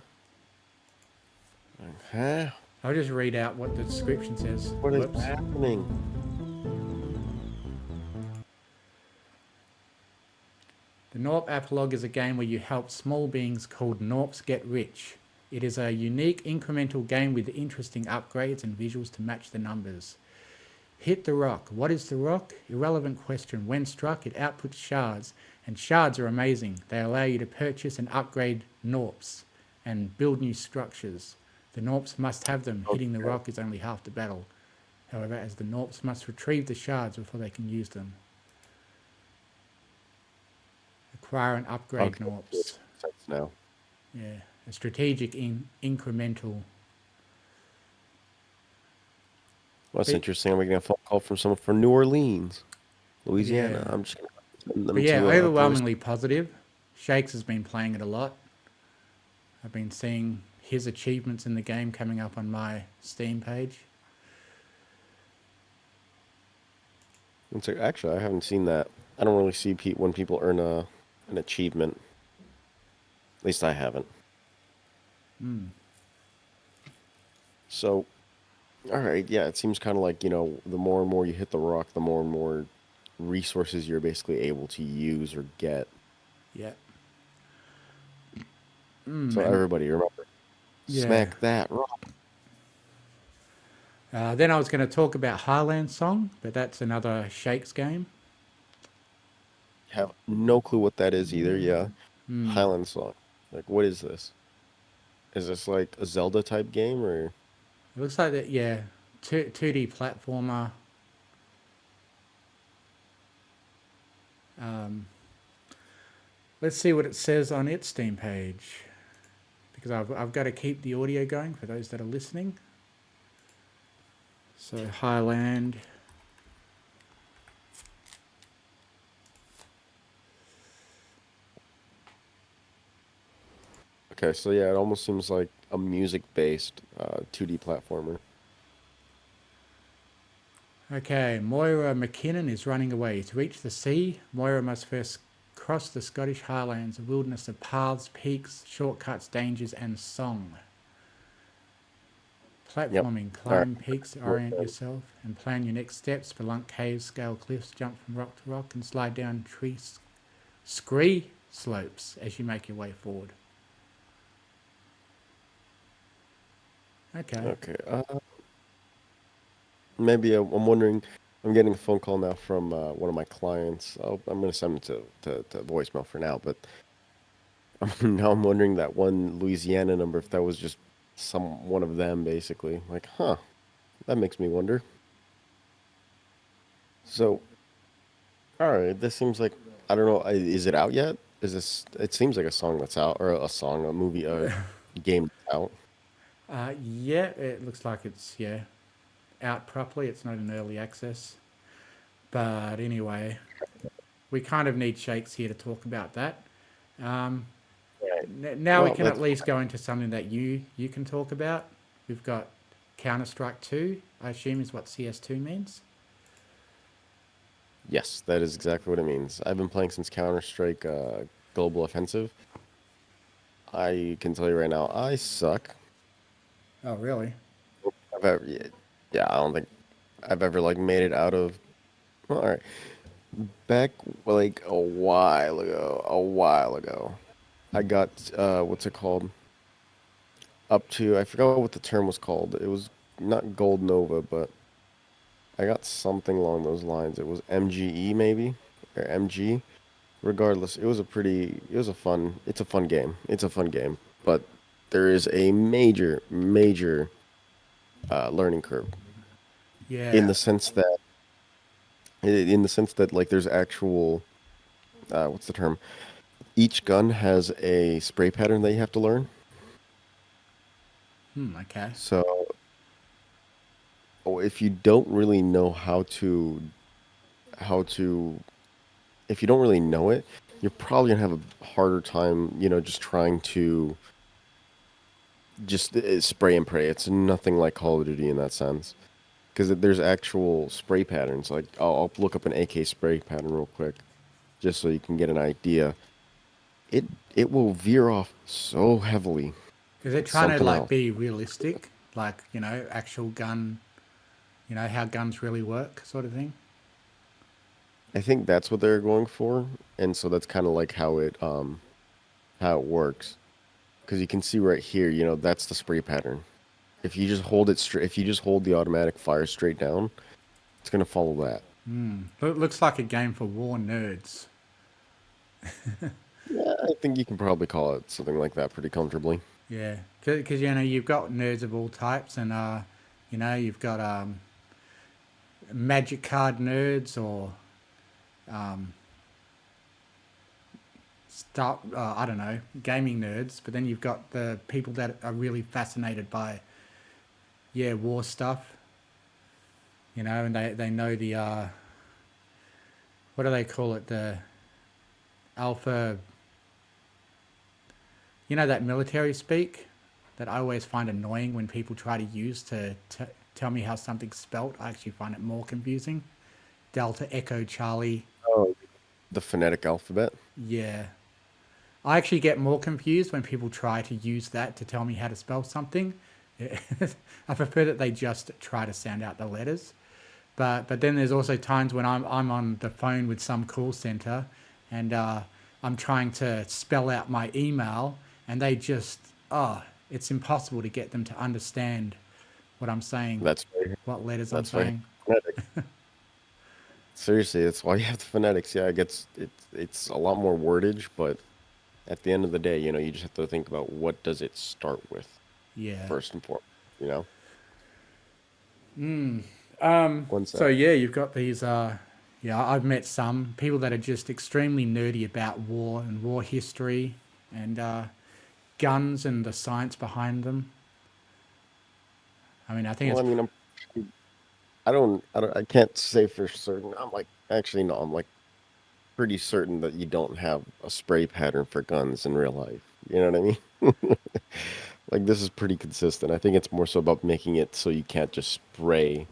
Huh? I'll just read out what the description says. What is Whoops. happening? The Gnorp Apologue is a game where you help small beings called Gnorps get rich. It is a unique incremental game with interesting upgrades and visuals to match the numbers. Hit the rock. What is the rock? Irrelevant question. When struck, it outputs shards, and shards are amazing. They allow you to purchase and upgrade Gnorps and build new structures. The Gnorps must have them. Hitting the rock is only half the battle. However, as the Gnorps must retrieve the shards before they can use them. Acquire and upgrade Gnorps. Sense now. Yeah, a strategic incremental. Well, that's interesting. I'm getting a phone call from someone from New Orleans, Louisiana. Yeah. I'm just gonna send them But yeah, to, overwhelmingly positive. Shakes has been playing it a lot. I've been seeing his achievements in the game coming up on my Steam page. Actually, I haven't seen that. I don't really see when people earn an achievement. At least I haven't. So, all right, yeah, it seems kind of like, the more and more you hit the rock, the more and more resources you're basically able to use or get. Yeah. So everybody, remember, smack that rock. Then I was going to talk about Highland Song, but that's another Shakes game. Have no clue what that is either. Yeah, Highland Song. Like, what is this? Is this like a Zelda type game or? It looks like that, yeah, 2D platformer. Let's see what it says on its Steam page, because I've got to keep the audio going for those that are listening. So Highland. Okay, so yeah, it almost seems like a music-based 2D platformer. Okay, Moira McKinnon is running away. To reach the sea, Moira must first cross the Scottish Highlands, a wilderness of paths, peaks, shortcuts, dangers, and song. Platforming, climb peaks, orient yourself, and plan your next steps. Spelunk caves, scale cliffs, jump from rock to rock, and slide down scree slopes as you make your way forward. Okay. Maybe I'm wondering. I'm getting a phone call now from one of my clients. I'm going to send it to voicemail for now, but now I'm wondering that one Louisiana number, if that was just one of them, basically. Like, that makes me wonder. So, all right, this seems like, I don't know, is it out yet? It seems like a song that's out, or a movie, a game that's out. Yeah, it looks like it's, out properly. It's not in early access. But anyway, we kind of need Shakes here to talk about that. Now we Well, can at least go into something that you can talk about. We've got Counter-Strike 2, I assume is what CS2 means. Yes, that is exactly what it means. I've been playing since Counter-Strike Global Offensive. I can tell you right now, I suck. Oh, really? I've ever, yeah, I don't think I've ever like made it out of. Well, all right, back like a while ago, I got what's it called? Up to I forgot what the term was called. It was not Gold Nova, but I got something along those lines. It was MGE maybe or MG. Regardless, it was it's a fun game. It's a fun game, but there is a major learning curve in Yeah. the sense that like there's actual what's the term? Each gun has a spray pattern that you have to learn. Okay. So if you don't really know how to if you don't really know it, you're probably gonna have a harder time, just trying to just spray and pray. It's nothing like Call of Duty in that sense, because there's actual spray patterns. Like I'll look up an AK spray pattern real quick, just so you can get an idea. It it will veer off so heavily. Is it It's trying to something like else. be realistic? Like, actual gun, how guns really work sort of thing? I think that's what they're going for, and so that's kind of like how it works. Because you can see right here, that's the spray pattern. If you just hold it straight, if you just hold the automatic fire straight down, it's gonna follow that. Looks like a game for war nerds. Yeah, I think you can probably call it something like that pretty comfortably. Yeah, because you've got nerds of all types, and you've got magic card nerds or I don't know, gaming nerds. But then you've got the people that are really fascinated by war stuff. And they know the what do they call it, the alpha. That military speak that I always find annoying when people try to use to tell me how something's spelt. I actually find it more confusing. Delta, Echo, Charlie. Oh, the phonetic alphabet. Yeah. I actually get more confused when people try to use that to tell me how to spell something. I prefer that they just try to sound out the letters. But then there's also times when I'm on the phone with some call center and I'm trying to spell out my email and they just, it's impossible to get them to understand what I'm saying, That's right. what letters I'm That's right. saying. Phonetic. Seriously, that's why you have the phonetics. Yeah, it's a lot more wordage, but at the end of the day, you just have to think about what does it start with Yeah. first and foremost. One So sec. yeah, you've got these. I've met some people that are just extremely nerdy about war and war history and guns and the science behind them. I mean, I think Well, I it's mean, I can't say for certain. I'm like, actually, no, I'm like pretty certain that you don't have a spray pattern for guns in real life. You know what I mean? Like this is pretty consistent. I think it's more so about making it so you can't just spray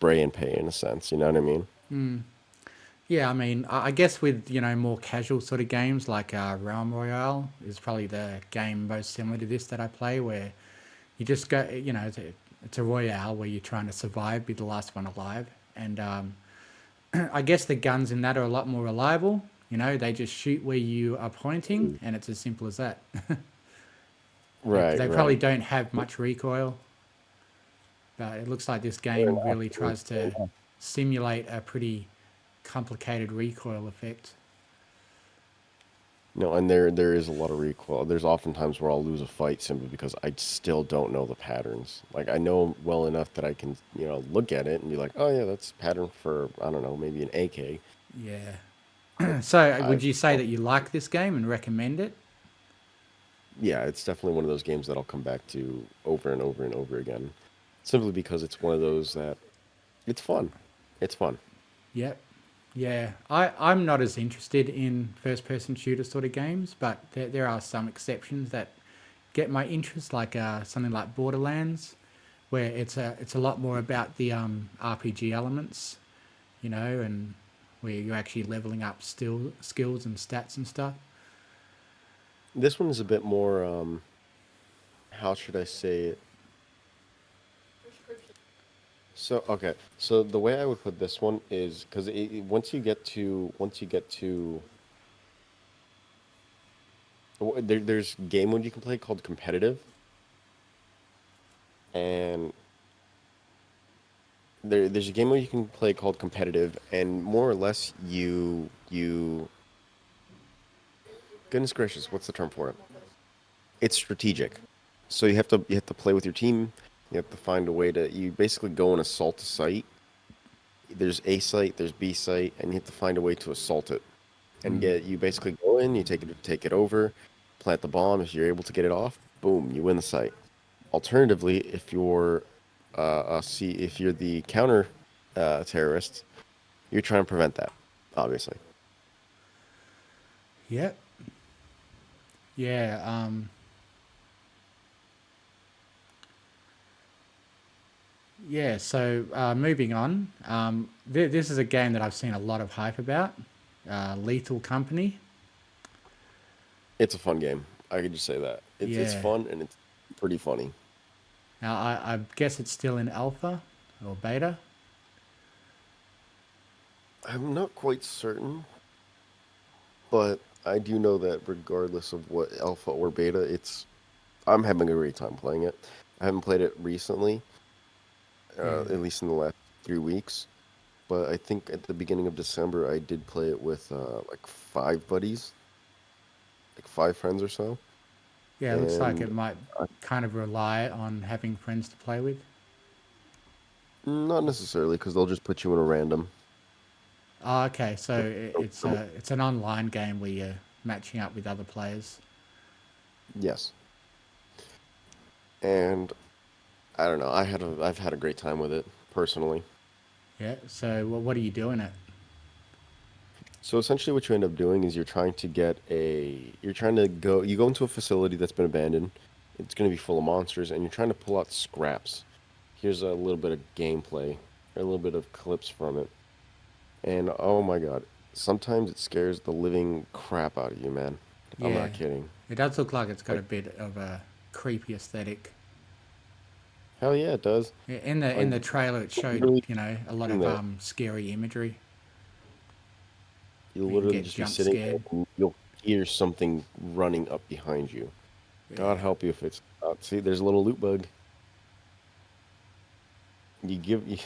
and pay in a sense. You know what I mean? yeah. I mean, I guess with more casual sort of games like Realm Royale is probably the game most similar to this that I play, where you just go. It's a royale where you're trying to survive, be the last one alive, and I guess the guns in that are a lot more reliable. They just shoot where you are pointing, and it's as simple as that. Right, They probably right. don't have much recoil, but it looks like this game really tries to simulate a pretty complicated recoil effect. No, and there is a lot of recoil. There's often times where I'll lose a fight simply because I still don't know the patterns. Like I know 'em well enough that I can, look at it and be like, oh yeah, that's a pattern for I don't know, maybe an AK. Yeah. So, I would you say that you like this game and recommend it? Yeah, it's definitely one of those games that I'll come back to over and over and over again, simply because it's one of those that it's fun. It's fun. Yep. Yeah, I'm not as interested in first-person shooter sort of games, but there are some exceptions that get my interest, like something like Borderlands, where it's a lot more about the RPG elements, you know, and where you're actually leveling up skills and stats and stuff. This one is a bit more, how should I say it? So okay, so the way I would put this one is because once you get to there's game mode you can play called competitive, and there's a game mode you can play called competitive, and more or less you goodness gracious, what's the term for it? It's strategic. So you have to play with your team. You have to find a way to you basically go and assault a site. There's A site, there's B site, and you have to find a way to assault it. And you basically go in, you take it over, plant the bomb. If you're able to get it off, boom, you win the site. Alternatively, if you're the counter terrorist, you're trying to prevent that, obviously. Yep. Yeah. Yeah. So moving on, this is a game that I've seen a lot of hype about. Lethal Company. It's a fun game. I could just say that. It's Yeah. fun and it's pretty funny. Now I guess it's still in alpha or beta. I'm not quite certain, but I do know that regardless of what alpha or beta, I'm having a great time playing it. I haven't played it recently, Yeah. at least in the last 3 weeks. But I think at the beginning of December, I did play it with like 5 buddies, like 5 friends or so. Yeah. It looks like And it might kind of rely on having friends to play with. not necessarily, because they'll just put you in a random. Oh, okay. So it's an online game where you're matching up with other players. Yes. And I don't know. I've had a great time with it personally. Yeah. So what are you doing it? So essentially, what you end up doing is you go into a facility that's been abandoned. It's going to be full of monsters, and you're trying to pull out scraps. Here's a little bit of gameplay, or a little bit of clips from it. And oh my God, sometimes it scares the living crap out of you, man. I'm Yeah. not kidding. It does look like it's got Like, a bit of a creepy aesthetic. hell yeah, it does. In Like, the trailer, it showed literally a lot sitting of there. scary imagery. You'll Where you can literally get just be jump sitting there scared. and you'll hear something running up behind you. God Yeah. help you if it's not. See, there's a little loot bug. You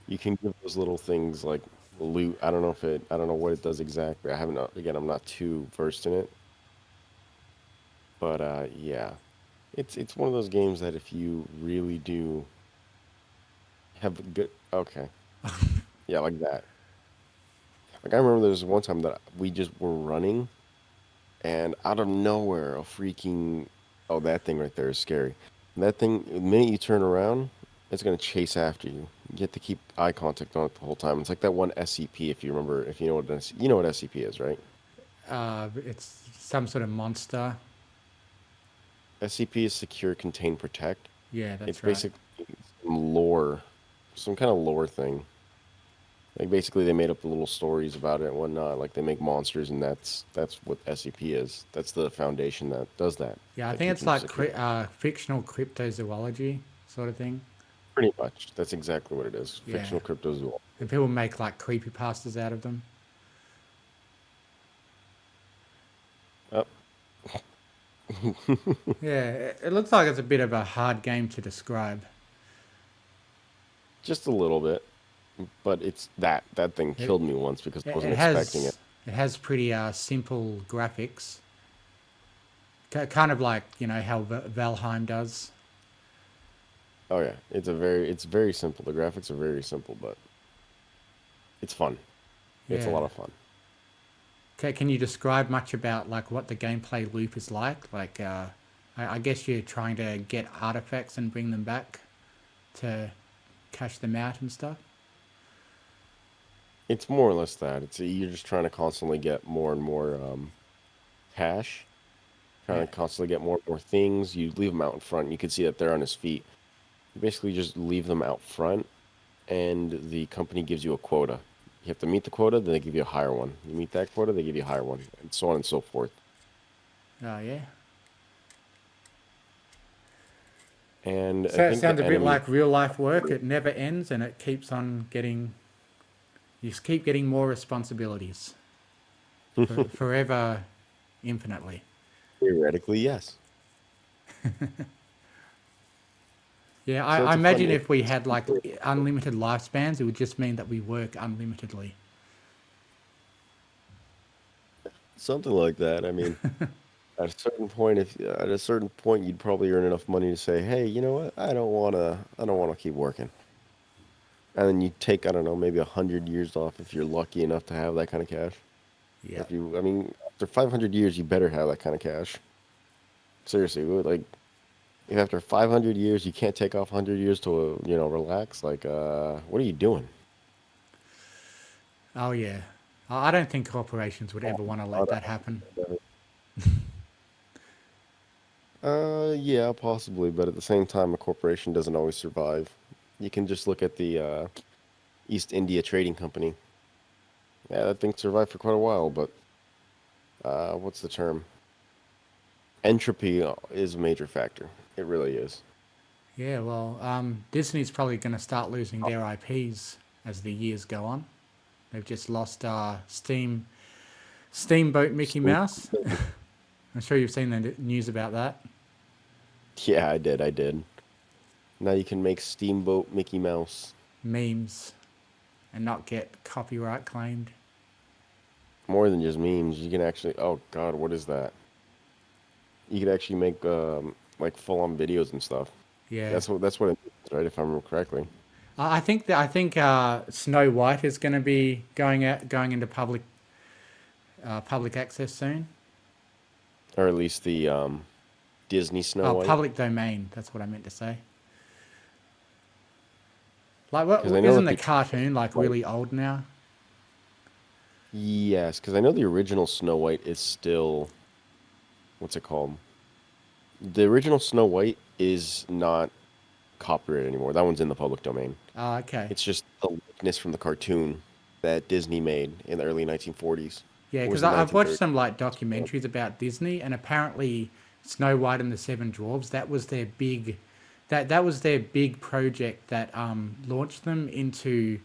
you can give those little things like loot. I don't know what it does exactly. Again, I'm not too versed in it. But yeah. It's one of those games that if you really do have a good okay. Yeah, like that. Like I remember there was one time that we just were running and out of nowhere a freaking oh that thing right there is scary. That thing the minute you turn around, it's gonna chase after you. You have to keep eye contact on it the whole time. It's like that one SCP if you remember if you know what you know what SCP is, right? It's some sort of monster. SCP is secure, contain, protect. Yeah, It's that's right. basically some kind of lore thing. Like basically, they made up the little stories about it and whatnot. Like they make monsters, and that's what SCP is. That's the foundation that does that. Yeah, I That think keeps it's them like secure. fictional cryptozoology sort of thing. Pretty much, that's exactly what it is. Yeah, Fictional cryptozoology. and people make like creepypastas out of them. Oh, Yeah, it looks like it's a bit of a hard game to describe. just a little bit, but it's that thing It killed me once because I it wasn't expecting it. has pretty simple graphics, kind of like how Valheim does. Oh yeah, it's very simple. The graphics are very simple, but it's fun. It's a Yeah. lot of fun. Okay, can you describe much about like what the gameplay loop is like? Like, I guess you're trying to get artifacts and bring them back to cash them out and stuff. It's more or less that. You're just trying to constantly get more and more cash, trying Yeah. to constantly get more and more things. You leave them out in front. You can see that they're on his feet. You basically just leave them out front, and the company gives you a quota. You have to meet the quota, then they give you a higher one. You meet that quota, they give you a higher one, and so on and so forth. Oh, yeah. And I So it think sounds the a bit enemy, like real life work. It never ends and it keeps on getting, you just keep getting more responsibilities forever, infinitely. theoretically, yes. Yeah, So I it's a fun. imagine if we had like unlimited lifespans, it would just mean that we work unlimitedly. Something like that. I mean, at a certain point, if at a certain point, you'd probably earn enough money to say, "Hey, you know what? I don't wanna keep working." And then you take, I don't know, maybe 100 years off if you're lucky enough to have that kind of cash. Yeah. I mean, after 500 years, you better have that kind of cash. Seriously, like, if after 500 years you can't take off 100 years to, relax, like, what are you doing? Oh, yeah. I don't think corporations would ever want to let that happen. Yeah, possibly, but at the same time, a corporation doesn't always survive. You can just look at the East India Trading Company. Yeah, that thing survived for quite a while, but what's the term? Entropy is a major factor. It really is. Yeah, well, Disney's probably going to start losing their IPs as the years go on. They've just lost Steamboat Mickey Mouse. I'm sure you've seen the news about that. Yeah, I did. I did. Now you can make Steamboat Mickey Mouse. Memes and not get copyright claimed. More than just memes. You can actually. Oh God, what is that? You could actually make like full-on videos and stuff. Yeah. That's what it is, right? If I remember correctly. I think Snow White is going to be going into public access soon. Or at least the Disney Snow Oh, White. public domain. That's what I meant to say. Like, what 'Cause I know isn't that the cartoon like really old now? Yes, because I know the original Snow White is still, what's it called? The original Snow White is not copyrighted anymore. That one's in the public domain. Oh, okay. It's just the likeness from the cartoon that Disney made in the early 1940s. Yeah, Or was because it I've watched 1930s? some like documentaries about Disney, and apparently Snow White and the Seven Dwarfs, that was their big project that launched them into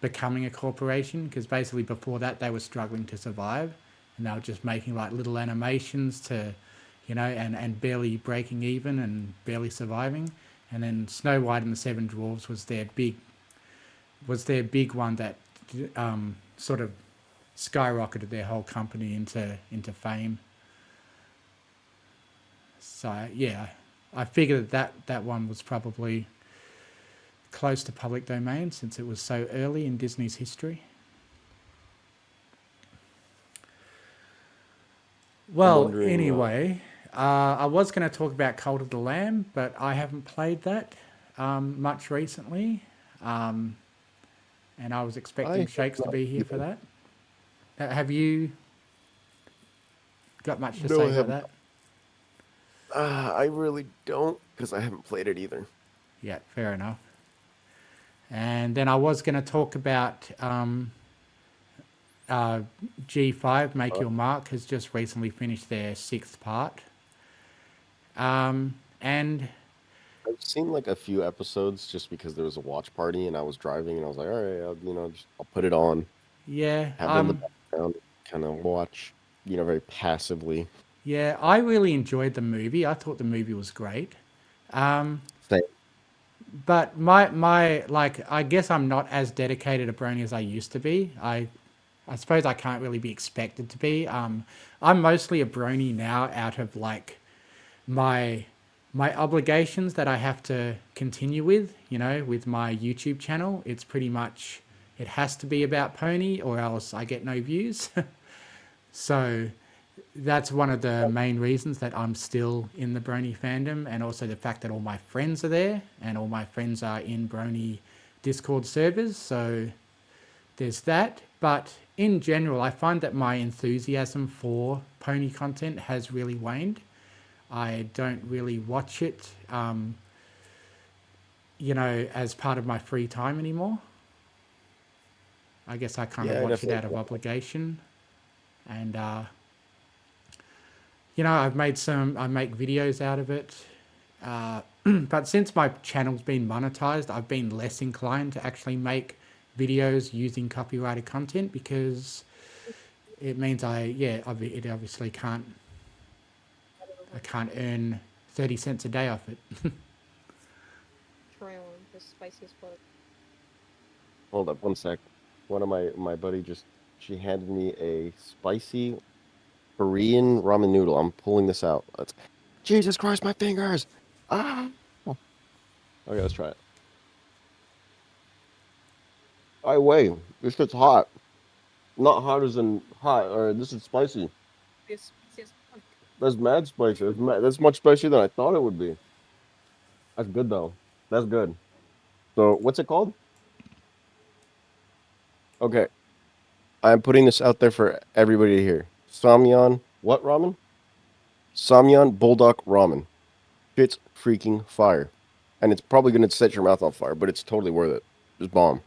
becoming a corporation. Because basically before that they were struggling to survive, and they were just making like little animations to, and barely breaking even and barely surviving. And then Snow White and the Seven Dwarfs was their big one that sort of skyrocketed their whole company into fame. So yeah, I figured that one was probably close to public domain since it was so early in Disney's history. Well, anyway, I was going to talk about Cult of the Lamb, but I haven't played that much recently, and I was expecting Shakes to be here for that. Have you got much to No, I say about haven't. that? I really don't, because I haven't played it either. Yeah, fair enough. And then I was going to talk about G5, Make Your Mark, has just recently finished their 6th part. And I've seen like a few episodes just because there was a watch party and I was driving and I was like, all right, I'll put it on, yeah, have it in the background, kind of watch, very passively. yeah, I really enjoyed the movie. I thought the movie was great. Same. But my like, I guess I'm not as dedicated a brony as I used to be. I suppose I can't really be expected to be. I'm mostly a brony now out of like my obligations that I have to continue with, with my YouTube channel. It's pretty much, it has to be about pony or else I get no views. So that's one of the main reasons that I'm still in the brony fandom, and also the fact that all my friends are there and all my friends are in brony Discord servers. So there's that. But in general, I find that my enthusiasm for pony content has really waned. I don't really watch it, as part of my free time anymore. I guess I kind of watch it out of obligation. And, I make videos out of it. But since my channel's been monetized, I've been less inclined to actually make videos using copyrighted content, because it means it obviously I can't earn 30 cents a day off it. Try on the spiciest part. Hold up 1 sec. One of my buddy she handed me a spicy Korean ramen noodle. I'm pulling this out. Jesus Christ, my fingers! Ah! Okay, let's try it. By the way, this shit's hot. Not hot as in hot, or this is spicy. This spiciest part. That's mad spicy. That's much spicier than I thought it would be. That's good, though. That's good. So, what's it called? Okay. I'm putting this out there for everybody to hear. Samyang, what ramen? Samyang Bulldog Ramen. It's freaking fire. And it's probably going to set your mouth on fire, but it's totally worth it. It's bomb.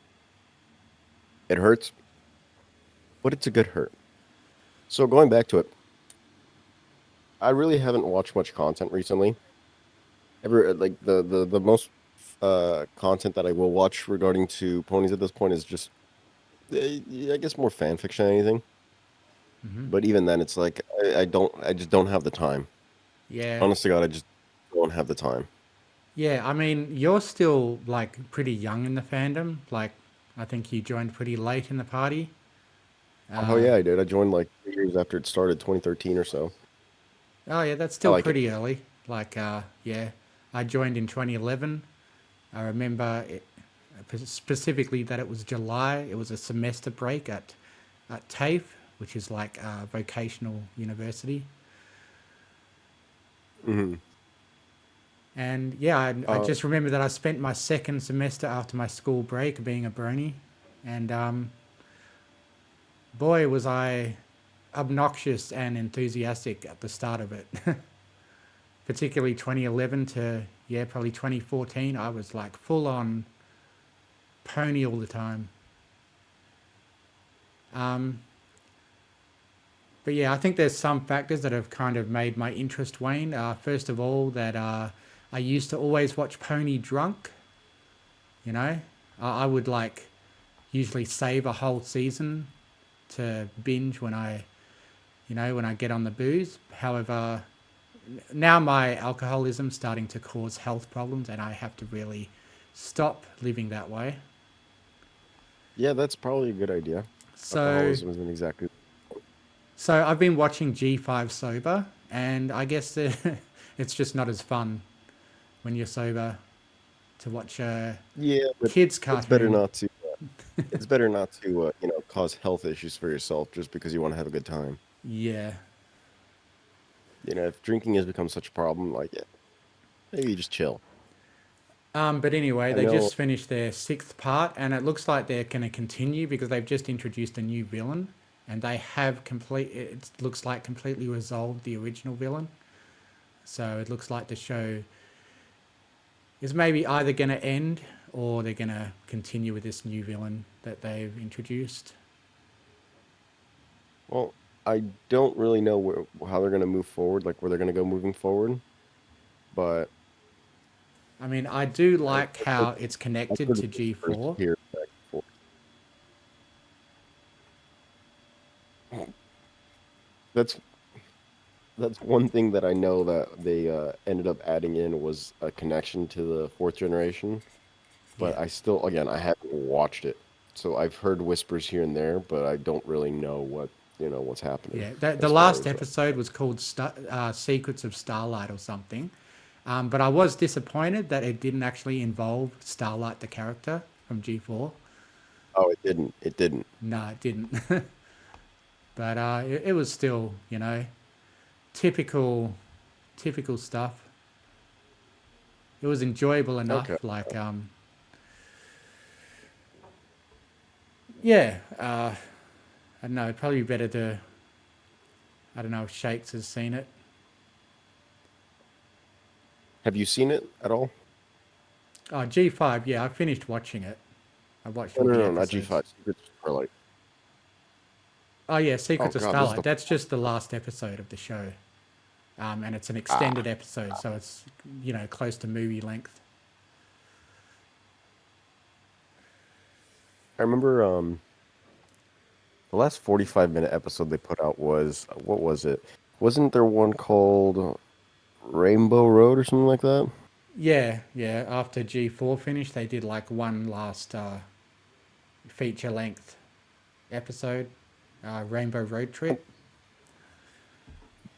It hurts, but it's a good hurt. So going back to it, I really haven't watched much content recently. The most content that I will watch regarding to ponies at this point is just, I guess, more fan fiction than anything. Mm-hmm. But even then, it's like I just don't have the time. Yeah. Honest to God, I just don't have the time. Yeah, I mean, you're still like pretty young in the fandom. Like, I think you joined pretty late in the party. Oh yeah, I did. I joined like 3 years after it started, 2013 or so. Oh yeah, that's still like pretty early. Like, I joined in 2011. I remember specifically that it was July. It was a semester break at TAFE, which is like a vocational university. Mm-hmm. And yeah, I just remember that I spent my second semester after my school break being a brony. And boy, was I obnoxious and enthusiastic at the start of it. Particularly 2011 to, probably 2014, I was like full on pony all the time. But yeah, I think there's some factors that have kind of made my interest wane. First of all, that I used to always watch pony drunk. I would like usually save a whole season to binge when I get on the booze. However, now my alcoholism's starting to cause health problems, and I have to really stop living that way. Yeah, that's probably a good idea. So, alcoholism isn't exactly. So I've been watching G5 sober, and I guess it's just not as fun when you're sober to watch a kids cartoon. It's better not to. It's better not to cause health issues for yourself just because you want to have a good time. Yeah. If drinking has become such a problem, maybe you just chill. But anyway, they just finished their 6th part, and it looks like they're going to continue because they've just introduced a new villain, and they have completely resolved the original villain. So it looks like the show is maybe either going to end or they're going to continue with this new villain that they've introduced. Well, I don't really know how they're going to move forward, like where they're going to go moving forward, but I mean, I do like how it's connected to G4. That's one thing that I know that they ended up adding in was a connection to the 4th generation, but I still, again, I haven't watched it, so I've heard whispers here and there, but I don't really know what's happening. Yeah, the last episode was called Secrets of Starlight or something. But I was disappointed that it didn't actually involve Starlight, the character from G4. Oh, it didn't. It didn't. No, it didn't. But it was still, typical stuff. It was enjoyable enough. Okay. Yeah, I don't know. It'd probably be better to. I don't know if Shakes has seen it. Have you seen it at all? Oh, G5. Yeah, I finished watching it. I watched No, all no, the no, not episodes. G5. Secrets of Starlight. Oh yeah, Oh Secrets of God, this is Starlight. That's just the last episode of the show, and it's an extended episode, so it's close to movie length. I remember the last 45-minute episode they put out was what was it? Wasn't there one called Rainbow Road or something like that? Yeah, yeah. After G4 finished, they did like one last feature length episode, Rainbow Road Trip.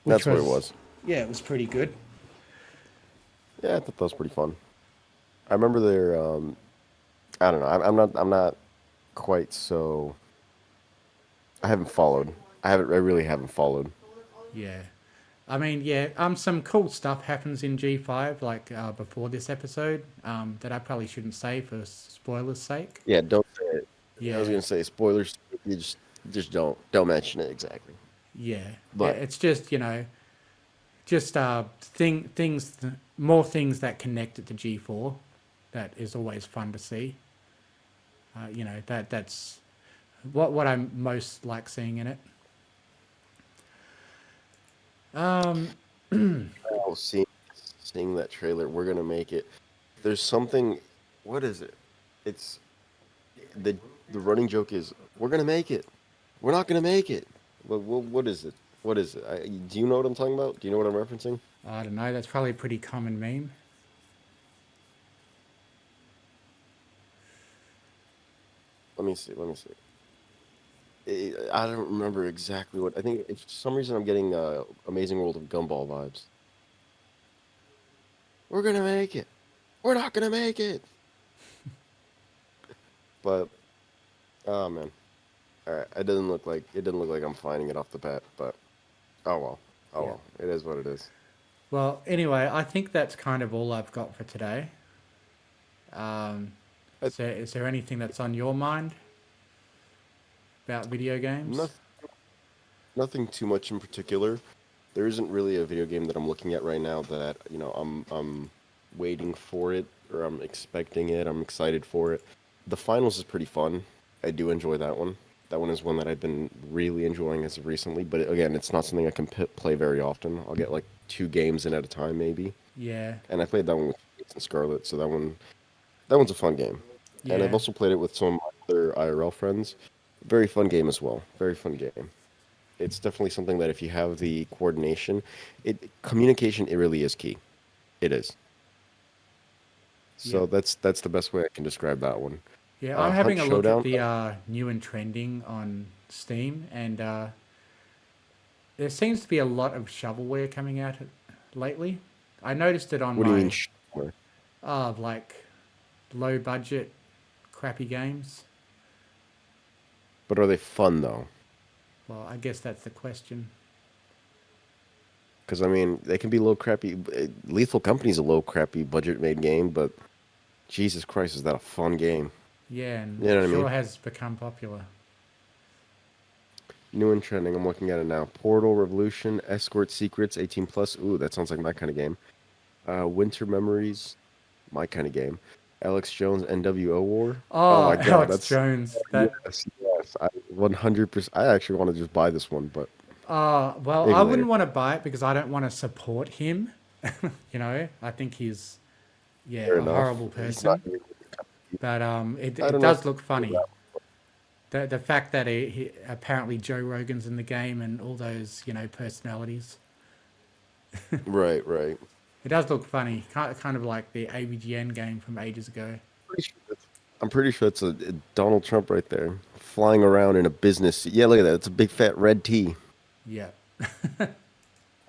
That's what it was. Yeah, it was pretty good. Yeah, I thought that was pretty fun. I remember their I don't know. I'm not quite so. I haven't followed. I really haven't followed. Yeah. I mean, yeah, some cool stuff happens in G5, like before this episode, that I probably shouldn't say for spoilers' sake. Yeah, don't say it. Yeah. I was gonna say spoilers. You just don't mention it exactly. Yeah. But It's just, just more things that connect it to G4. That is always fun to see. That's what I most like seeing in it. oh, seeing that trailer, we're gonna make it. There's something. What is it? It's the running joke is we're gonna make it. We're not gonna make it. What is it? What is it? Do you know what I'm talking about? Do you know what I'm referencing? I don't know. That's probably a pretty common meme. Let me see. I don't remember exactly what. I think for some reason I'm getting Amazing World of Gumball vibes. We're gonna make it. We're not gonna make it. But, oh man. All right. It didn't look like I'm finding it off the bat. But, oh well. Oh well. It is what it is. Well, anyway, I think that's kind of all I've got for today. Is there anything that's on your mind about video games? Nothing too much in particular. There isn't really a video game that I'm looking at right now that I'm waiting for it or I'm expecting it. I'm excited for it. The finals is pretty fun. I do enjoy that one. That one is one that I've been really enjoying as of recently. But again, it's not something I can play very often. I'll get like 2 games in at a time maybe. Yeah. And I played that one with and Scarlet, so that one's a fun game. Yeah. And I've also played it with some of my other IRL friends. Very fun game as well. Very fun game. It's definitely something that if you have the coordination, communication, it really is key. It is. So that's the best way I can describe that one. Yeah, I'm having a Hunt look Showdown. at the new and trending on Steam, and there seems to be a lot of shovelware coming out lately. I noticed it on What do you mean? Shovelware? like low budget, crappy games. But are they fun though? Well, I guess that's the question. Because I mean, they can be low crappy. Lethal Company's a low crappy budget made game, but Jesus Christ, is that a fun game? Yeah, and You know what I sure mean? has become popular. New and trending. I'm looking at it now. Portal, Revolution, Escort Secrets, 18 plus. Ooh, that sounds like my kind of game. Winter Memories, my kind of game. Alex Jones, NWO War. Oh, my God, Alex Jones. That. yes. I 100%. I actually want to just buy this one, but Well, maybe I wouldn't later. want to buy it because I don't want to support him. I think he's Fair a enough. horrible He's person. not- But it I don't does know. look funny. The fact that he apparently Joe Rogan's in the game and all those personalities. Right. It does look funny, kind of like the AVGN game from ages ago. I'm pretty sure it's a Donald Trump right there, flying around in a business. Yeah, look at that. It's a big fat red T. Yeah.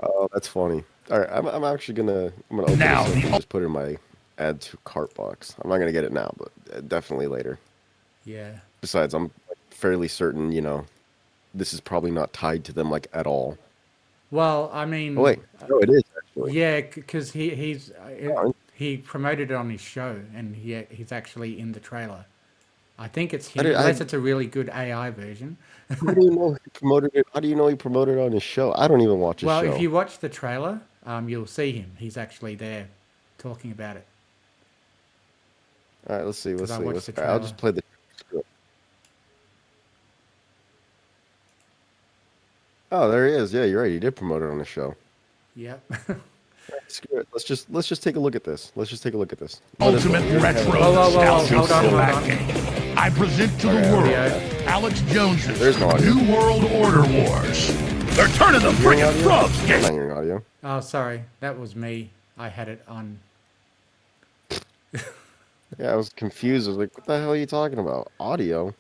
Oh, that's funny. All right, I'm actually gonna open this up and just put it in my add to cart box. I'm not gonna get it now, but definitely later. Yeah. Besides, I'm fairly certain, this is probably not tied to them like at all. Well, I mean. Oh wait, no, it is actually. Yeah, because he Alright. promoted it on his show, and he's actually in the trailer. I think it's I him, did- I- unless it's a really good AI version. How do you know he promoted it? How do you know he promoted it on his show? I don't even watch his Well, show. if you watch the trailer, you'll see him. He's actually there talking about it. All right, let's see. Let's I see. watched Let's, the all right, I'll just play the. Oh, there he is. Yeah, you're right. He did promote it on the show. Yep. Screw it. Let's just take a look at this. Let's just take a look at this. Ultimate retro Whoa, nostalgia hold on. throwback game. I present to the world Alex Jones's There's no audio. New World Order Wars. They're turning the friggin' frogs I'm game. not hearing audio. Oh, sorry. That was me. I had it on. Yeah, I was confused. I was like, what the hell are you talking about? Audio?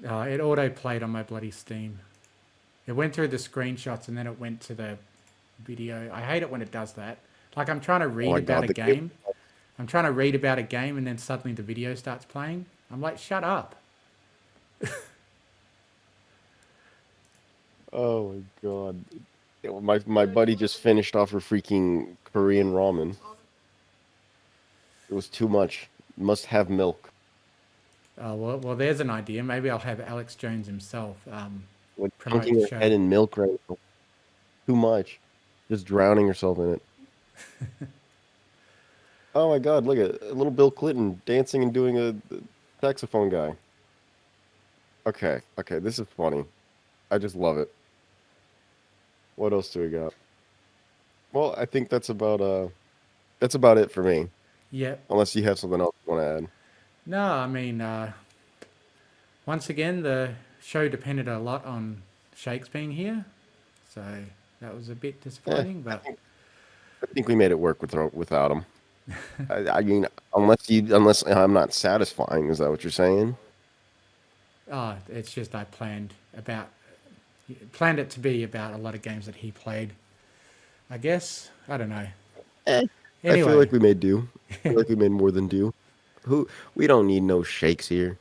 It auto-played on my bloody Steam. It went through the screenshots and then it went to the video. I hate it when it does that. Like I'm trying to read my about God, a the game. I'm trying to read about a game and then suddenly the video starts playing. I'm like, shut up. Oh my god. My buddy just finished off her freaking Korean ramen. It was too much. Must have milk. Oh, well, there's an idea. Maybe I'll have Alex Jones himself. Like Promote dunking the her show. head in milk right now. Too much. Just drowning herself in it. Oh my god, look at little Bill Clinton dancing and doing a saxophone guy. Okay, this is funny. I just love it. What else do we got? Well, I think that's about it for me. Yep. Unless you have something else you want to add. No, I mean, once again, the show depended a lot on Shakes being here. So that was a bit disappointing, but I think we made it work without him. I mean, unless I'm not satisfying, is that what you're saying? it's just I planned it to be about a lot of games that he played. I guess. I don't know. I Anyway, feel like we made do. I feel like we made more than do. We don't need no shakes here.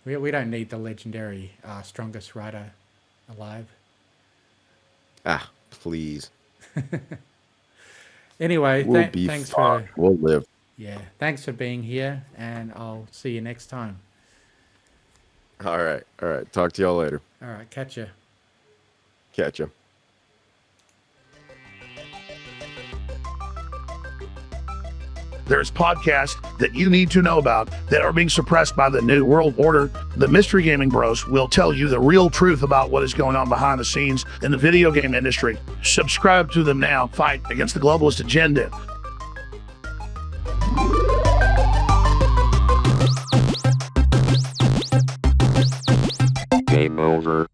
we don't need the legendary strongest rider alive. Ah, please. Anyway, We'll be thanks fine. for We'll live. thanks for being here, and I'll see you next time. All right. Talk to y'all later. All right, catch ya. Catch ya. There's podcasts that you need to know about that are being suppressed by the New World Order. The Mystery Gaming Bros will tell you the real truth about what is going on behind the scenes in the video game industry. Subscribe to them now. Fight against the globalist agenda. Game over.